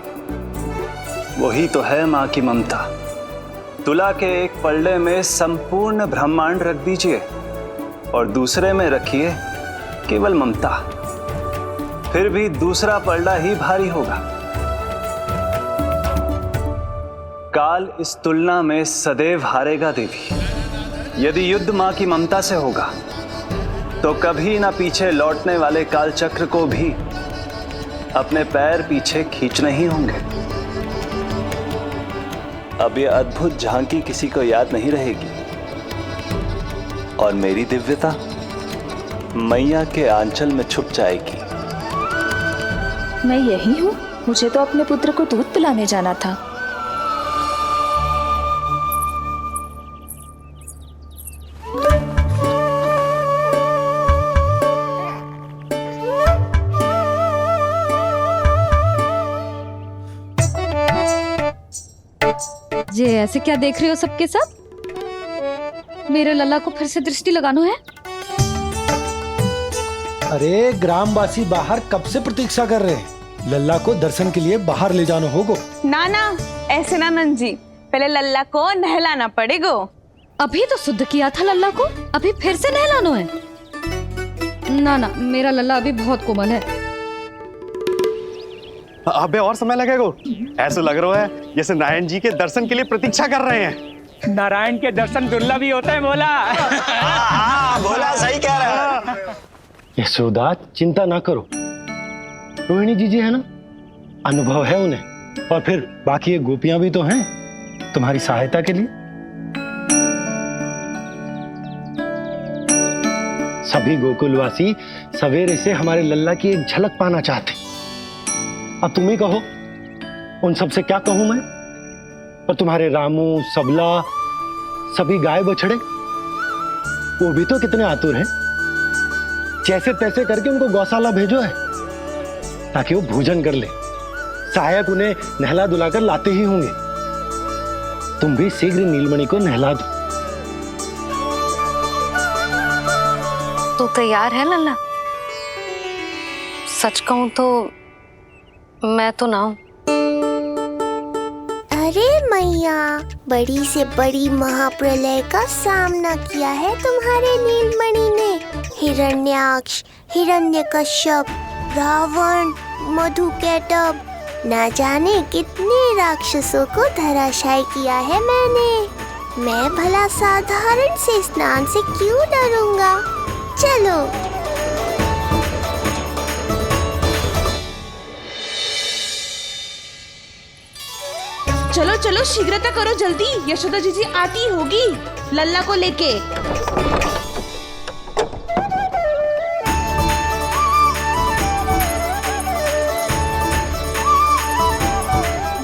वही तो है माँ की ममता। तुला के एक पलड़े में संपूर्ण ब्रह्मांड रख दीजिए और दूसरे में रखिए केवल ममता, फिर भी दूसरा पलड़ा ही भारी होगा। काल इस तुलना में सदैव हारेगा देवी। यदि युद्ध माँ की ममता से होगा तो कभी ना पीछे लौटने वाले काल चक्र को भी अपने पैर पीछे खींचने ही होंगे। अब ये अद्भुत झांकी किसी को याद नहीं रहेगी और मेरी दिव्यता मैया के आंचल में छुप जाएगी। मैं यही हूँ। मुझे तो अपने पुत्र को दूध पिलाने जाना था। ये ऐसे क्या देख रहे हो सबके सब? मेरे लल्ला को फिर से दृष्टि लगाना है? अरे ग्रामवासी बाहर कब से प्रतीक्षा कर रहे हैं। लल्ला को दर्शन के लिए बाहर ले जाना होगा। ना ना, ऐसे ना नंद जी, पहले लल्ला को नहलाना पड़ेगा। अभी तो शुद्ध किया था लल्ला को, अभी फिर से नहलाना है? ना ना, मेरा लल्ला अभी बहुत कोमल है। अबे और समय लगेगा। ऐसा लग रहा है जैसे नारायण जी के दर्शन के लिए प्रतीक्षा कर रहे हैं। नारायण के दर्शन दुर्लभ ही होता है। बोला बोला, सही कह रहा है। यशोदा, चिंता ना करो। रोहिणी जी है ना, अनुभव है उन्हें, और फिर बाकी ये गोपियां भी तो हैं तुम्हारी सहायता के लिए। सभी गोकुलवासी सवेरे से हमारे लल्ला की एक झलक पाना चाहते। अब तुम ही कहो, उन सब से क्या कहूं मैं? और तुम्हारे रामू, सबला, सभी गाय बछड़े, वो भी तो कितने आतुर हैं। जैसे तैसे करके उनको गौशाला भेजो है ताकि वो भोजन कर ले। सहायक उन्हें नहला धुलाकर लाते ही होंगे। तुम भी शीघ्र नीलमणि को नहला दो। तू तैयार है लल्ला? सच कहूं तो मैं तो ना हूं। अरे मैया, बड़ी से बड़ी महाप्रलय का सामना किया है तुम्हारे नीलमणि ने। हिरण्याक्ष, हिरण्यकश्यप, रावण, मधुकैटभ, ना जाने कितने राक्षसों को धराशायी किया है मैंने। मैं भला साधारण से स्नान से क्यों डरूंगा? चलो। चलो चलो शीघ्रता करो जल्दी, यशोदा जी आती होगी लल्ला को लेके।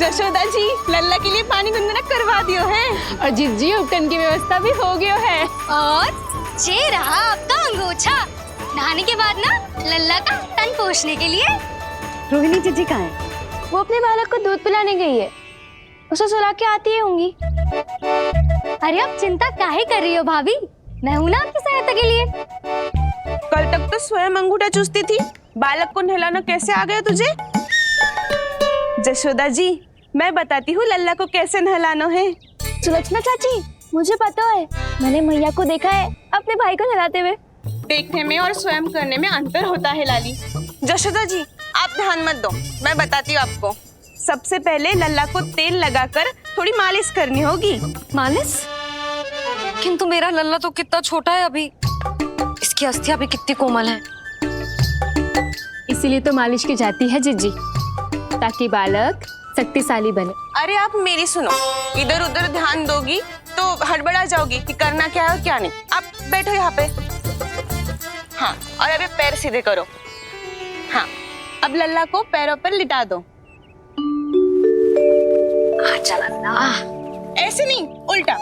यशोदा जी लल्ला के लिए पानी गुनगुना करवा दियो है और जिज्जी उपटन की व्यवस्था भी हो गयो है। और ये रहा आपका अंगोछा, नहाने के बाद ना लल्ला का तन पोंछने के लिए। रोहिणी जीजी कहाँ है? वो अपने बालक को दूध पिलाने गई है, उसे सुला के आती ही होंगी। अरे आप चिंता काहे कर रही हो भाभी, मैं हूं ना आपकी सहायता के लिए। कल तक तो स्वयं अंगूठा चूसती थी, बालक को नहलाना कैसे आ गया तुझे? यशोदा जी मैं बताती हूँ लल्ला को कैसे नहलाना है। सुलक्षणा चाची मुझे पता है, मैंने मैया को देखा है अपने भाई को नहलाते हुए। देखने में और स्वयं करने में अंतर होता है लाली। यशोदा जी आप ध्यान मत दो, मैं बताती हूँ आपको। सबसे पहले लल्ला को तेल लगाकर थोड़ी मालिश करनी होगी। मालिश? किंतु मेरा लल्ला तो कितना छोटा है अभी, इसकी अस्थियां भी कितनी कोमल है। इसीलिए तो मालिश की जाती है जिज्जी, ताकि बालक शक्तिशाली बने। अरे आप मेरी सुनो, इधर उधर ध्यान दोगी तो हड़बड़ा जाओगी कि करना क्या है और क्या नहीं। आप बैठो यहाँ पे। हाँ, और अभी पैर सीधे करो। हाँ, अब लल्ला को पैरों पर लिटा दो। ऐसे नहीं, उल्टा।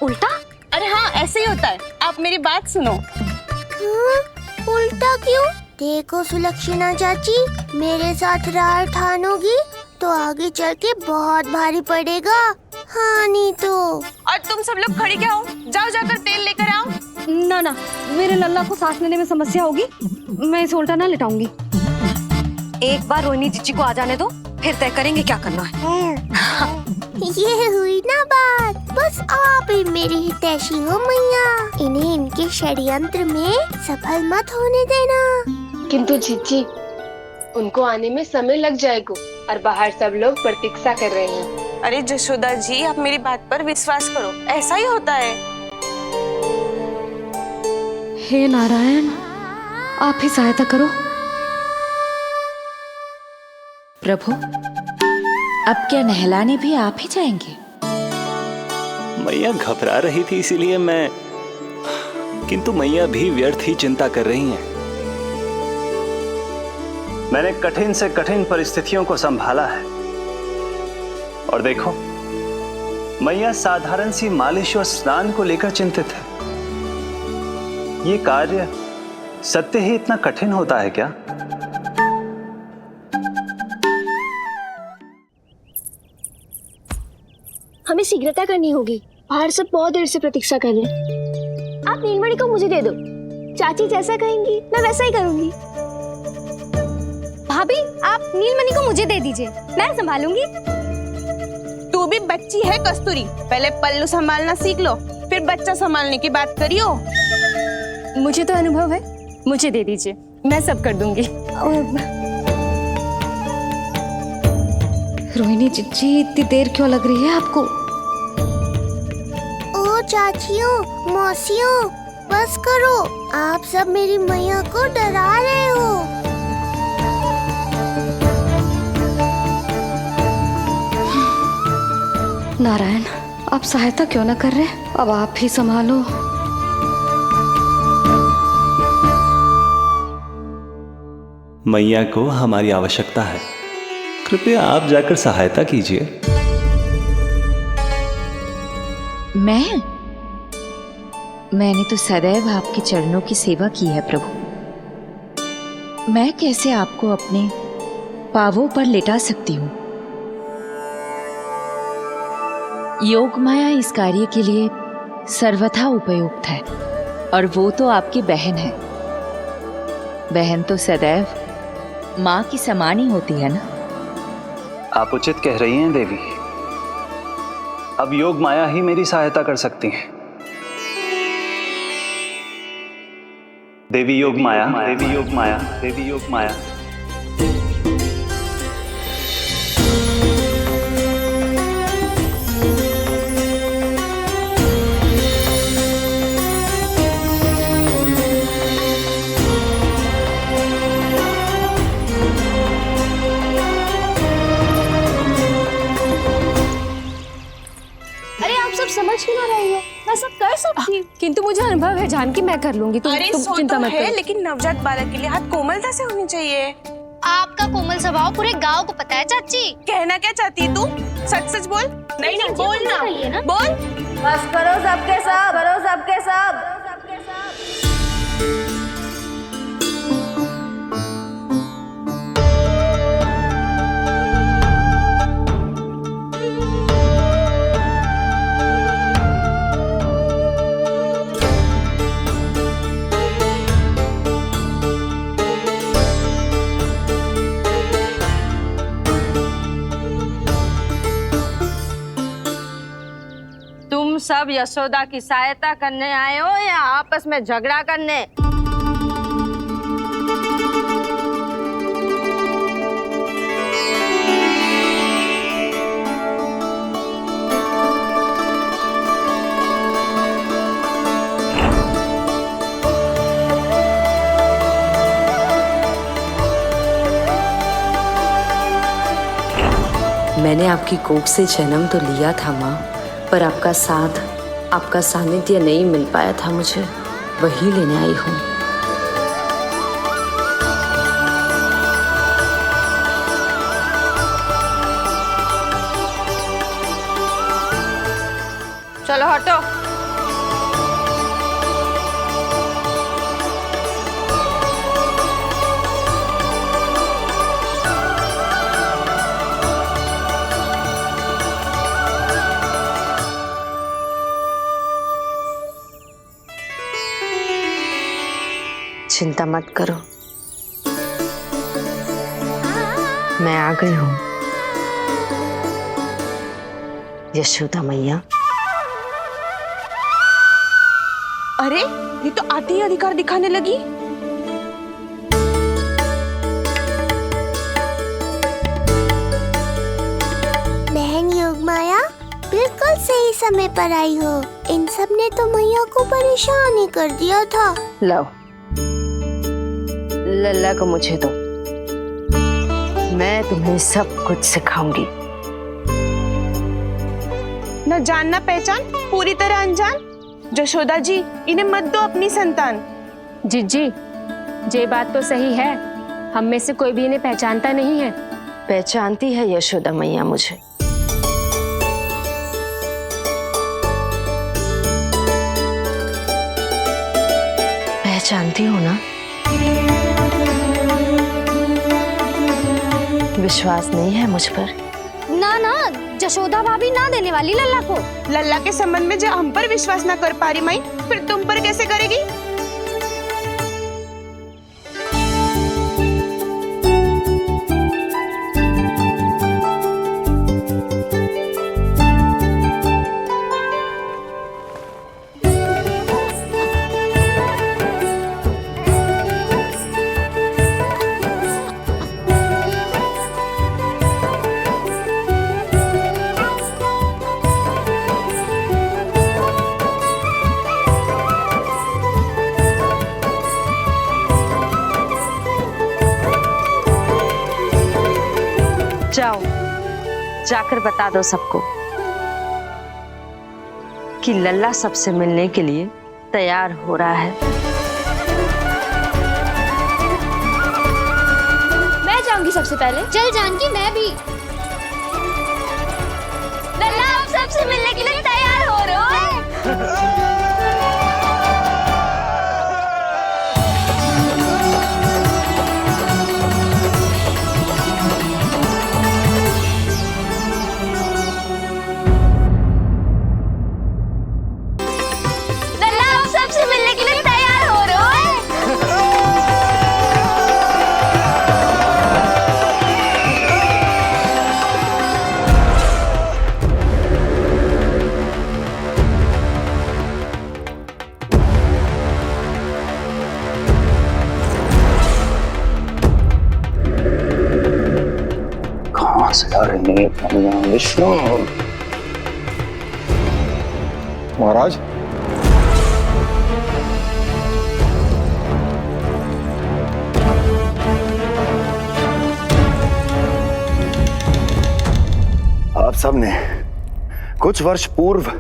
उल्टा? अरे हाँ ऐसे ही होता है, आप मेरी बात सुनो। उल्टा क्यों? देखो सुलक्षणा चाची, मेरे साथ राह ठानोगी तो आगे चल के बहुत भारी पड़ेगा। हाँ नहीं तो। और तुम सब लोग खड़ी क्या हो? जाओ जाकर तेल लेकर आओ। ना ना, मेरे लल्ला को सांस लेने में समस्या होगी, मैं इसे उल्टा ना लिटाऊंगी। एक बार रोहिणी जीजी को आ जाने दो, फिर तय करेंगे क्या करना है। ये हुई ना बात, बस आप ही मेरी हितैषी हो मैया, इन्हें इनके षड्यंत्र में सफल मत होने देना। किंतु जीजी उनको आने में समय लग जाएगा और बाहर सब लोग प्रतीक्षा कर रहे हैं। अरे यशोदा जी आप मेरी बात पर विश्वास करो, ऐसा ही होता है। हे नारायण, आप ही सहायता करो। प्रभु अब क्या नहलाने भी आप ही जाएंगे? मैया घबरा रही थी इसीलिए मैं, किंतु मैया भी व्यर्थ ही चिंता कर रही हैं। मैंने कठिन से कठिन परिस्थितियों को संभाला है और देखो मैया साधारण सी मालिश और स्नान को लेकर चिंतित है। ये कार्य सत्य ही इतना कठिन होता है क्या? हमें शीघ्रता करनी होगी, बाहर सब बहुत देर से प्रतीक्षा कर रहे हैं। आप नीलमणि को मुझे दे दो, चाची जैसा कहेंगी मैं वैसा ही करूंगी। भाभी आप नीलमणि को मुझे दे दीजिए, मैं संभालूंगी। तू भी बच्ची है कस्तूरी, पहले पल्लू संभालना सीख लो, फिर बच्चा संभालने की बात करियो। मुझे तो अनुभव है, मुझे दे दीजिए, मैं सब कर दूंगी। रोहिणी जीजी इतनी देर क्यों लग रही है आपको? ओ चाचियों, मौसियों, बस करो, आप सब मेरी मैया को डरा रहे हो। नारायण, आप सहायता क्यों ना कर रहे? अब आप ही संभालो। मैया को हमारी आवश्यकता है, कृपया आप जाकर सहायता कीजिए। मैंने तो सदैव आपके चरणों की सेवा की है प्रभु। मैं कैसे आपको अपने पावों पर लेटा सकती हूँ? योग माया इस कार्य के लिए सर्वथा उपयुक्त है, और वो तो आपकी बहन है। बहन तो सदैव माँ की समान ही होती है ना। आप उचित कह रही हैं देवी। अब योग माया ही मेरी सहायता कर सकती हैं। देवी योग माया, देवी योग माया, देवी योग माया। समझ क्यों ना रही हो? मैं सब कर सकती हूँ, किंतु मुझे अनुभव है जानकी, मैं कर लूंगी। तुम चिंता मत करो। लेकिन नवजात बालक के लिए हाथ कोमलता से होनी चाहिए। आपका कोमल स्वभाव पूरे गांव को पता है चाची। कहना क्या चाहती है तू? सच सच बोल। नहीं बोलना, बोल। बस करो सबके सब, करो सबके सब। सब यशोदा की सहायता करने आए हो या आपस में झगड़ा करने? मैंने आपकी कोख से जन्म तो लिया था माँ, पर आपका साथ, आपका सानिध्य नहीं मिल पाया था मुझे, वही लेने आई हूँ। चलो हटो। चिंता मत करो, मैं आ गई हूँ। यशोदा मैया। अरे ये तो आते ही अधिकार दिखाने लगी। बहन योगमाया, बिल्कुल सही समय पर आई हो। इन सब ने तो मैया को परेशान ही कर दिया था। लो, लल्ला को मुझे दो, मैं तुम्हें सब कुछ सिखाऊंगी। न जानना पहचान, पूरी तरह अनजान। यशोदा जी, इन्हें मत दो अपनी संतान। जीजी, ये बात तो सही है, हम में से कोई भी इन्हें पहचानता नहीं है। पहचानती है यशोदा मैया मुझे। पहचानती हो ना? विश्वास नहीं है मुझ पर? ना ना, यशोदा भाभी ना देने वाली लल्ला को। लल्ला के संबंध में जो हम पर विश्वास ना कर पा रही माई, फिर तुम पर कैसे करेगी? जाओ, जाकर बता दो सबको कि लल्ला सबसे मिलने के लिए तैयार हो रहा है। मैं जाऊंगी सबसे पहले। चल जानकी, मैं भी। लल्ला आप सबसे मिलने के लिए तैयार हो रहे हो? विष्णु। महाराज, आप सबने कुछ वर्ष पूर्व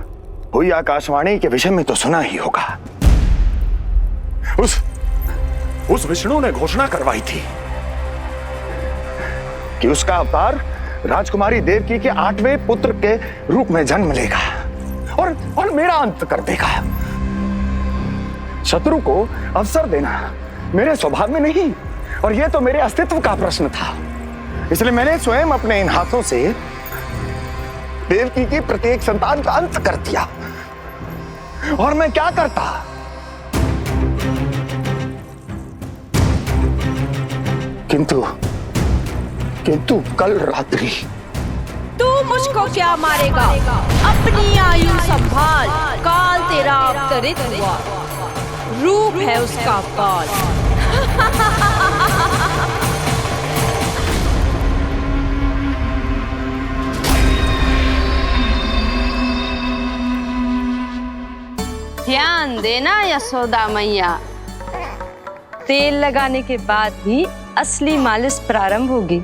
हुई आकाशवाणी के विषय में तो सुना ही होगा। उस विष्णु ने घोषणा करवाई थी कि उसका अवतार राजकुमारी देवकी के 8वें पुत्र के रूप में जन्म लेगा और मेरा अंत कर देगा। शत्रु को अवसर देना मेरे स्वभाव में नहीं, और यह तो मेरे अस्तित्व का प्रश्न था। इसलिए मैंने स्वयं अपने इन हाथों से देवकी की प्रत्येक संतान का अंत कर दिया। और मैं क्या करता? किंतु कल रात्रि तू मुझको क्या मारेगा? अपनी आयु संभाल, काल तेरा अवतरित हुआ, रूप है उसका काल। ध्यान देना यशोदा मैया, तेल लगाने के बाद ही असली मालिश प्रारंभ होगी।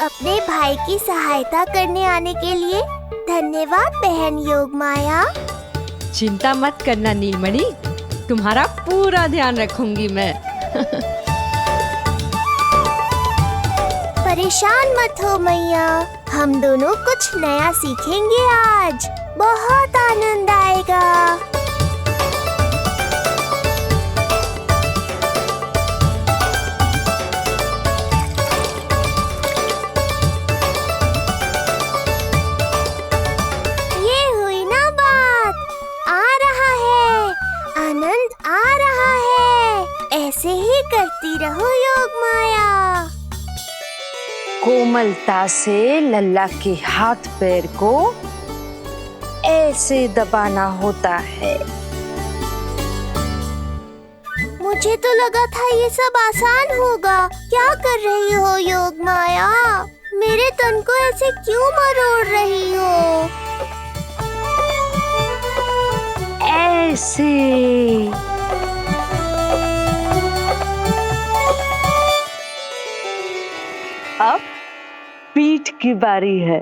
अपने भाई की सहायता करने आने के लिए धन्यवाद बहन योगमाया। चिंता मत करना नीलमणि, तुम्हारा पूरा ध्यान रखूंगी मैं। परेशान मत हो मैया, हम दोनों कुछ नया सीखेंगे आज। बहुत आनंद आएगा। ऐसे ही करती रहो योगमाया। कोमलता से लल्ला के हाथ पैर को ऐसे दबाना होता है। मुझे तो लगा था ये सब आसान होगा। क्या कर रही हो योगमाया? मेरे तन को ऐसे क्यों मरोड़ रही हो? ऐसे अब पीठ की बारी है।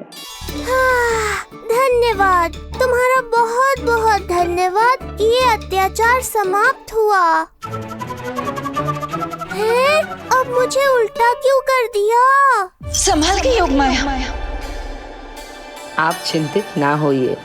धन्यवाद, तुम्हारा बहुत बहुत धन्यवाद। ये अत्याचार समाप्त हुआ है। अब मुझे उल्टा क्यों कर दिया? संभाल के योगमाया। आप चिंतित ना होइए।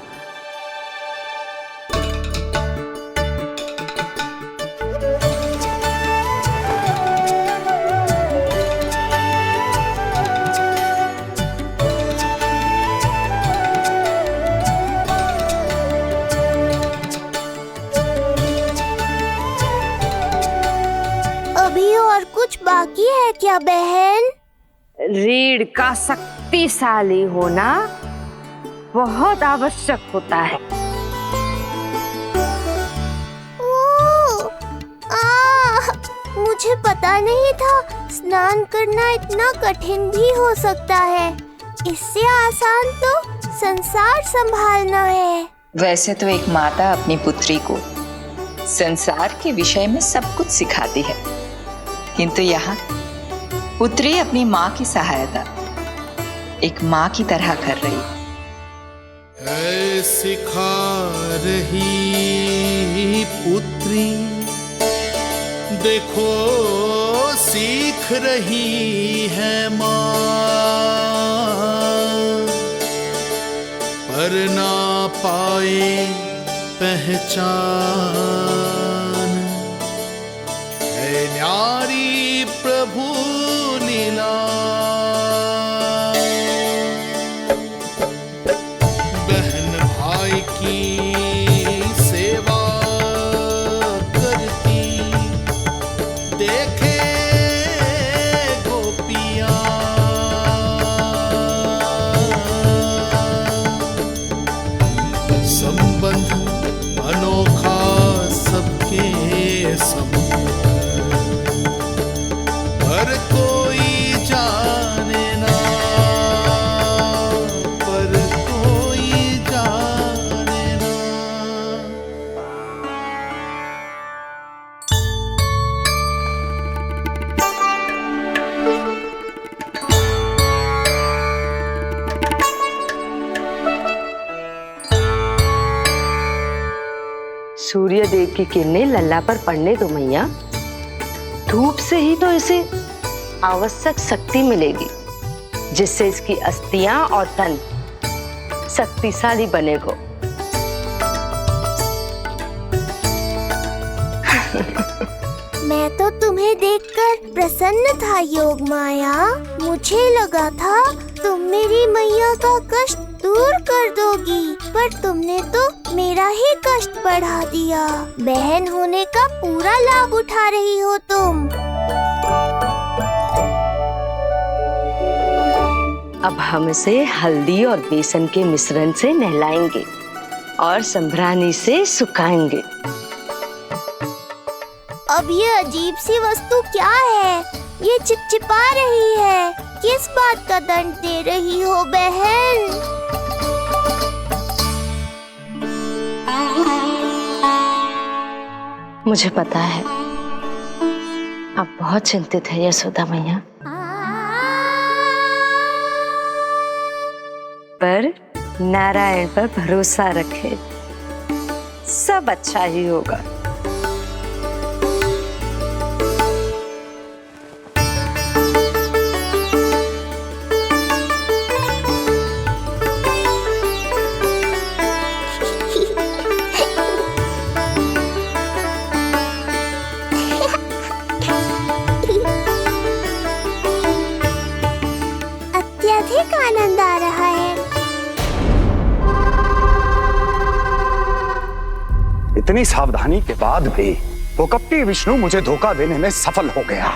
बाकी है क्या बहन? रीढ़ का शक्तिशाली होना बहुत आवश्यक होता है। मुझे पता नहीं था स्नान करना इतना कठिन भी हो सकता है। इससे आसान तो संसार संभालना है। वैसे तो एक माता अपनी पुत्री को संसार के विषय में सब कुछ सिखाती है, किंतु यहाँ पुत्री अपनी माँ की सहायता एक माँ की तरह कर रही है। सिखा रही पुत्री, देखो सीख रही है माँ, पर ना पाए पहचान है न्यारी प्रभु लीला। बहन भाई की सेवा करती देखे गोपियाँ, संबंध अनोखा सबके समूह, पर कोई जाने ना सूर्य देव की किरणें लल्ला पर पड़ने दो मैया। धूप से ही तो इसे आवश्यक शक्ति मिलेगी, जिससे इसकी अस्थियां और तन शक्तिशाली बनेगा। मैं तो तुम्हें देखकर प्रसन्न था योग माया। मुझे लगा था तुम मेरी मैया का कष्ट दूर कर दोगी, पर तुमने तो मेरा ही कष्ट बढ़ा दिया। बहन होने का पूरा लाभ उठा रही हो तुम। अब हम इसे हल्दी और बेसन के मिश्रण से नहलाएंगे और संभरानी से सुखाएंगे। अब ये अजीब सी वस्तु क्या है? ये चिपचिपा रही है। किस बात का दंड दे रही हो बहन? मुझे पता है आप बहुत चिंतित है यशोदा मैया, पर नारायण पर भरोसा रखे, सब अच्छा ही होगा। अत्यधिक आनंद आ रहा है। इतनी सावधानी के बाद भी वो कपटी विष्णु मुझे धोखा देने में सफल हो गया।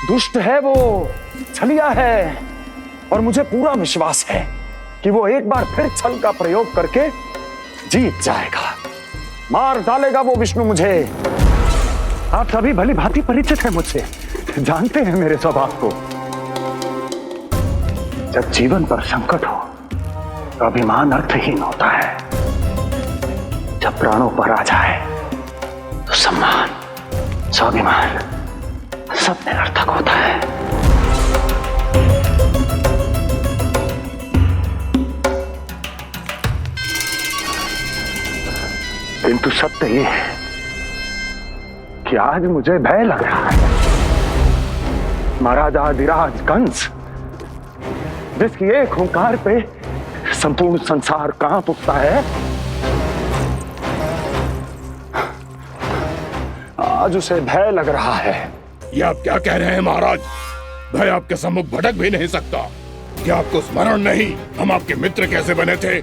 दुष्ट है वो, छलिया है, और मुझे पूरा विश्वास है कि वो एक बार फिर छल का प्रयोग करके जीत जाएगा। मार डालेगा वो विष्णु मुझे। आप सभी भली भांति परिचित है मुझसे, जानते हैं मेरे स्वभाव को। जब जीवन पर संकट हो तो अभिमान अर्थहीन होता है, जब प्राणों पर आ जाए तो सम्मान, स्वाभिमान सब निरर्थक होता है। किंतु सत्य ये है कि आज मुझे भय लग रहा है। महाराजाधिराज कंस, जिसकी एक हुंकार पे संपूर्ण संसार कांप उठता है, आज उसे भय लग रहा है। ये आप क्या कह रहे हैं महाराज? भय आपके सम्मुख भटक भी नहीं सकता। क्या आपको स्मरण नहीं हम आपके मित्र कैसे बने थे?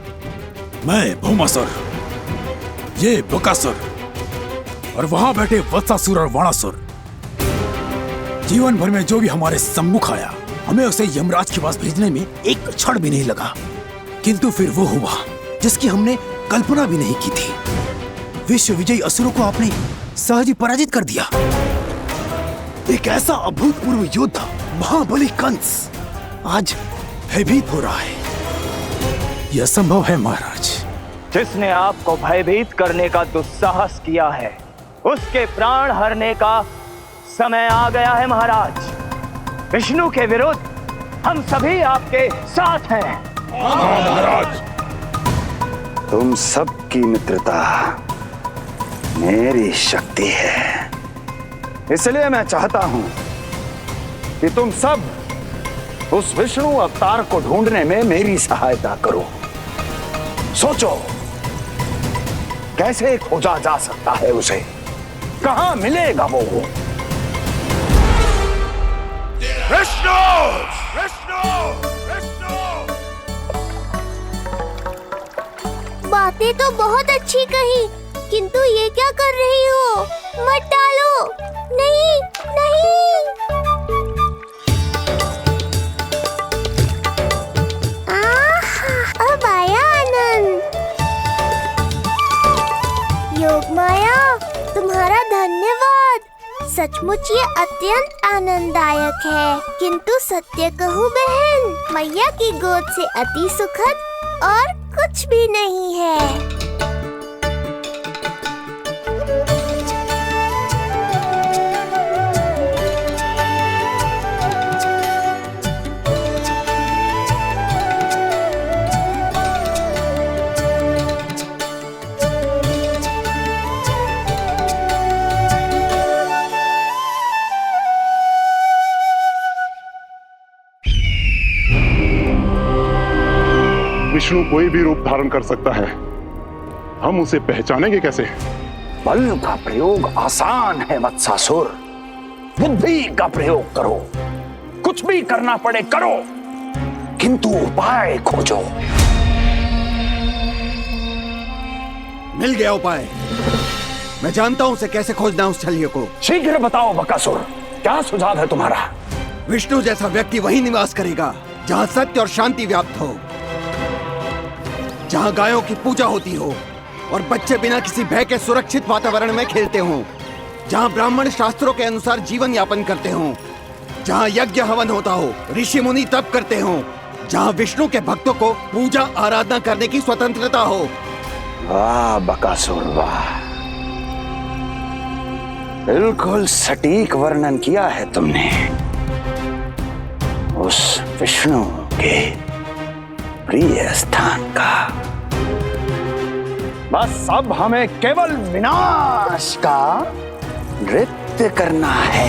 मैं भौमासुर, ये बकासुर, और वहां बैठे वत्सासुर और वाणासुर। जीवन भर में जो भी हमारे सम्मुख आया, हमें उसे यमराज के पास भेजने में एक क्षण भी नहीं लगा। किंतु फिर वो हुआ जिसकी हमने कल्पना भी नहीं की थी। विश्व विजयी असुरों को आपने सहज ही पराजित कर दिया। एक ऐसा अभूतपूर्व योद्धा महाबली कंस आज भयभीत हो रहा है। यह संभव है महाराज। जिसने आपको भयभीत करने का दुस्साहस किया है, उसके प्राण हरने का समय आ गया है महाराज। विष्णु के विरुद्ध हम सभी आपके साथ हैं। महाराज, तुम सबकी मित्रता मेरी शक्ति है, इसलिए मैं चाहता हूं कि तुम सब उस विष्णु अवतार को ढूंढने में मेरी सहायता करो। सोचो कैसे खोजा जा सकता है उसे, कहां मिलेगा वो? विष्णु! विष्णु! विष्णु! बातें तो बहुत अच्छी कही, किंतु ये क्या कर रही हो? मत डालो। नहीं, नहीं। अब आया आनंद। योग माया, तुम्हारा धन्यवाद। सचमुच ये अत्यंत आनंददायक है। किंतु सत्य कहूँ बहन, मैया की गोद से अति सुखद और कुछ भी नहीं है। विष्णु कोई भी रूप धारण कर सकता है, हम उसे पहचानेंगे कैसे? बल का प्रयोग आसान है वत्सासुर, बुद्धि का प्रयोग करो। कुछ भी करना पड़े करो, किंतु उपाय खोजो। मिल गया उपाय। मैं जानता हूं उसे कैसे खोजना है, उस छलिए को। शीघ्र बताओ बकासुर, क्या सुझाव है तुम्हारा? विष्णु जैसा व्यक्ति वहीं निवास करेगा जहां सत्य और शांति व्याप्त हो, जहां गायों की पूजा होती हो और बच्चे बिना किसी भय के सुरक्षित वातावरण में खेलते हों, जहां ब्राह्मण शास्त्रों के अनुसार जीवन यापन करते हों, जहां यज्ञ हवन होता हो, ऋषि मुनि तप करते हों, जहां विष्णु के भक्तों को पूजा आराधना करने की स्वतंत्रता हो। वाह बकासुर वाह, बिल्कुल सटीक वर्णन किया है तुमने उस विष्णु के प्रिय स्थान का। बस अब हमें केवल विनाश का नृत्य करना है।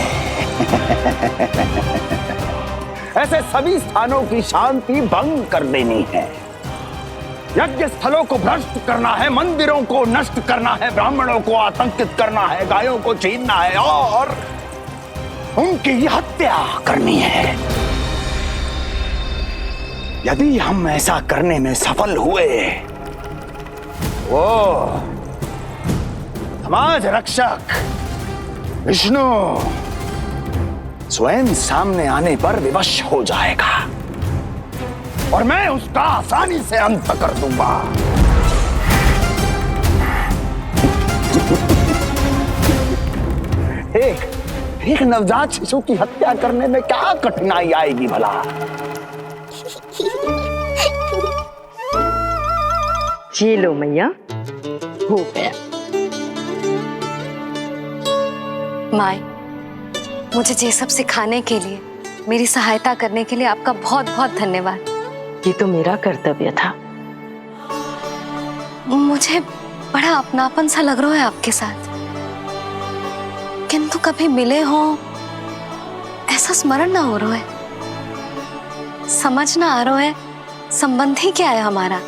ऐसे सभी स्थानों की शांति भंग कर देनी है, यज्ञ स्थलों को भ्रष्ट करना है, मंदिरों को नष्ट करना है, ब्राह्मणों को आतंकित करना है, गायों को छीनना है और उनकी हत्या करनी है। यदि हम ऐसा करने में सफल हुए, वो समाज रक्षक विष्णु स्वयं सामने आने पर विवश हो जाएगा और मैं उसका आसानी से अंत कर दूंगा। एक नवजात शिशु की हत्या करने में क्या कठिनाई आएगी भला? ये लो मैया, हो गया। माए, मुझे ये सब सिखाने के लिए, मेरी सहायता करने के लिए आपका बहुत बहुत धन्यवाद। ये तो मेरा कर्तव्य था। मुझे बड़ा अपनापन सा लग रहा है आपके साथ, किंतु कभी मिले हो ऐसा स्मरण ना हो रहा है, समझ ना आ रहा है संबंध ही क्या है हमारा।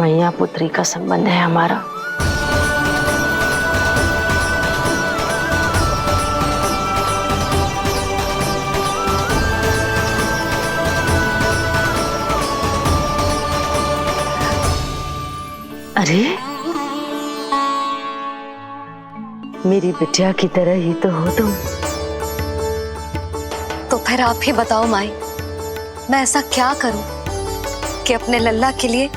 मैया पुत्री का संबंध है हमारा। अरे मेरी बिटिया की तरह ही तो हो तुम। तो फिर आप ही बताओ माई, मैं ऐसा क्या करूं कि अपने लल्ला के लिए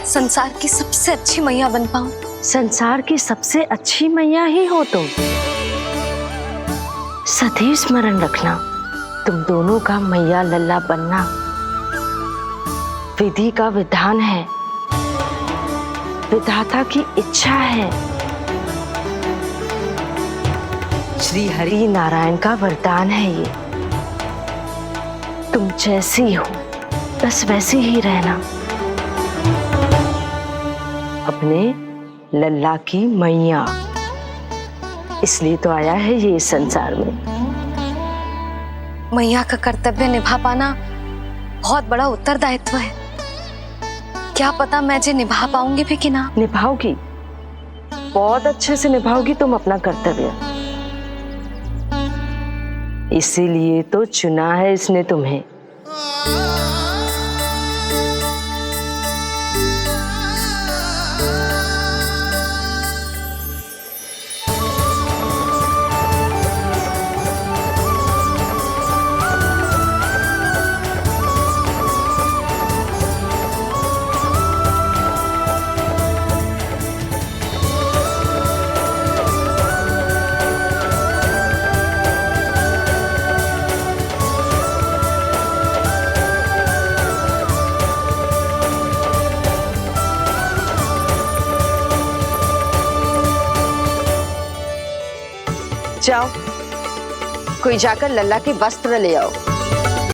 संसार की सबसे अच्छी मैया बन पाऊं? संसार की सबसे अच्छी मैया ही हो तुम। सदैव स्मरण रखना, तुम दोनों का मैया लल्ला बनना विधि का विधान है, विधाता की इच्छा है, श्री हरि नारायण का वरदान है। ये तुम जैसी हो बस वैसी ही रहना, अपने लल्ला की मैया। इसलिए तो आया है ये इस संसार में। मैया का कर्तव्य निभा पाना बहुत बड़ा उत्तरदायित्व है। क्या पता मैं जे निभा पाऊंगी भी कि ना। निभाओगी, बहुत अच्छे से निभाओगी तुम अपना कर्तव्य। इसीलिए तो चुना है इसने तुम्हें। जाओ, कोई जाकर लल्ला के वस्त्र ले आओ।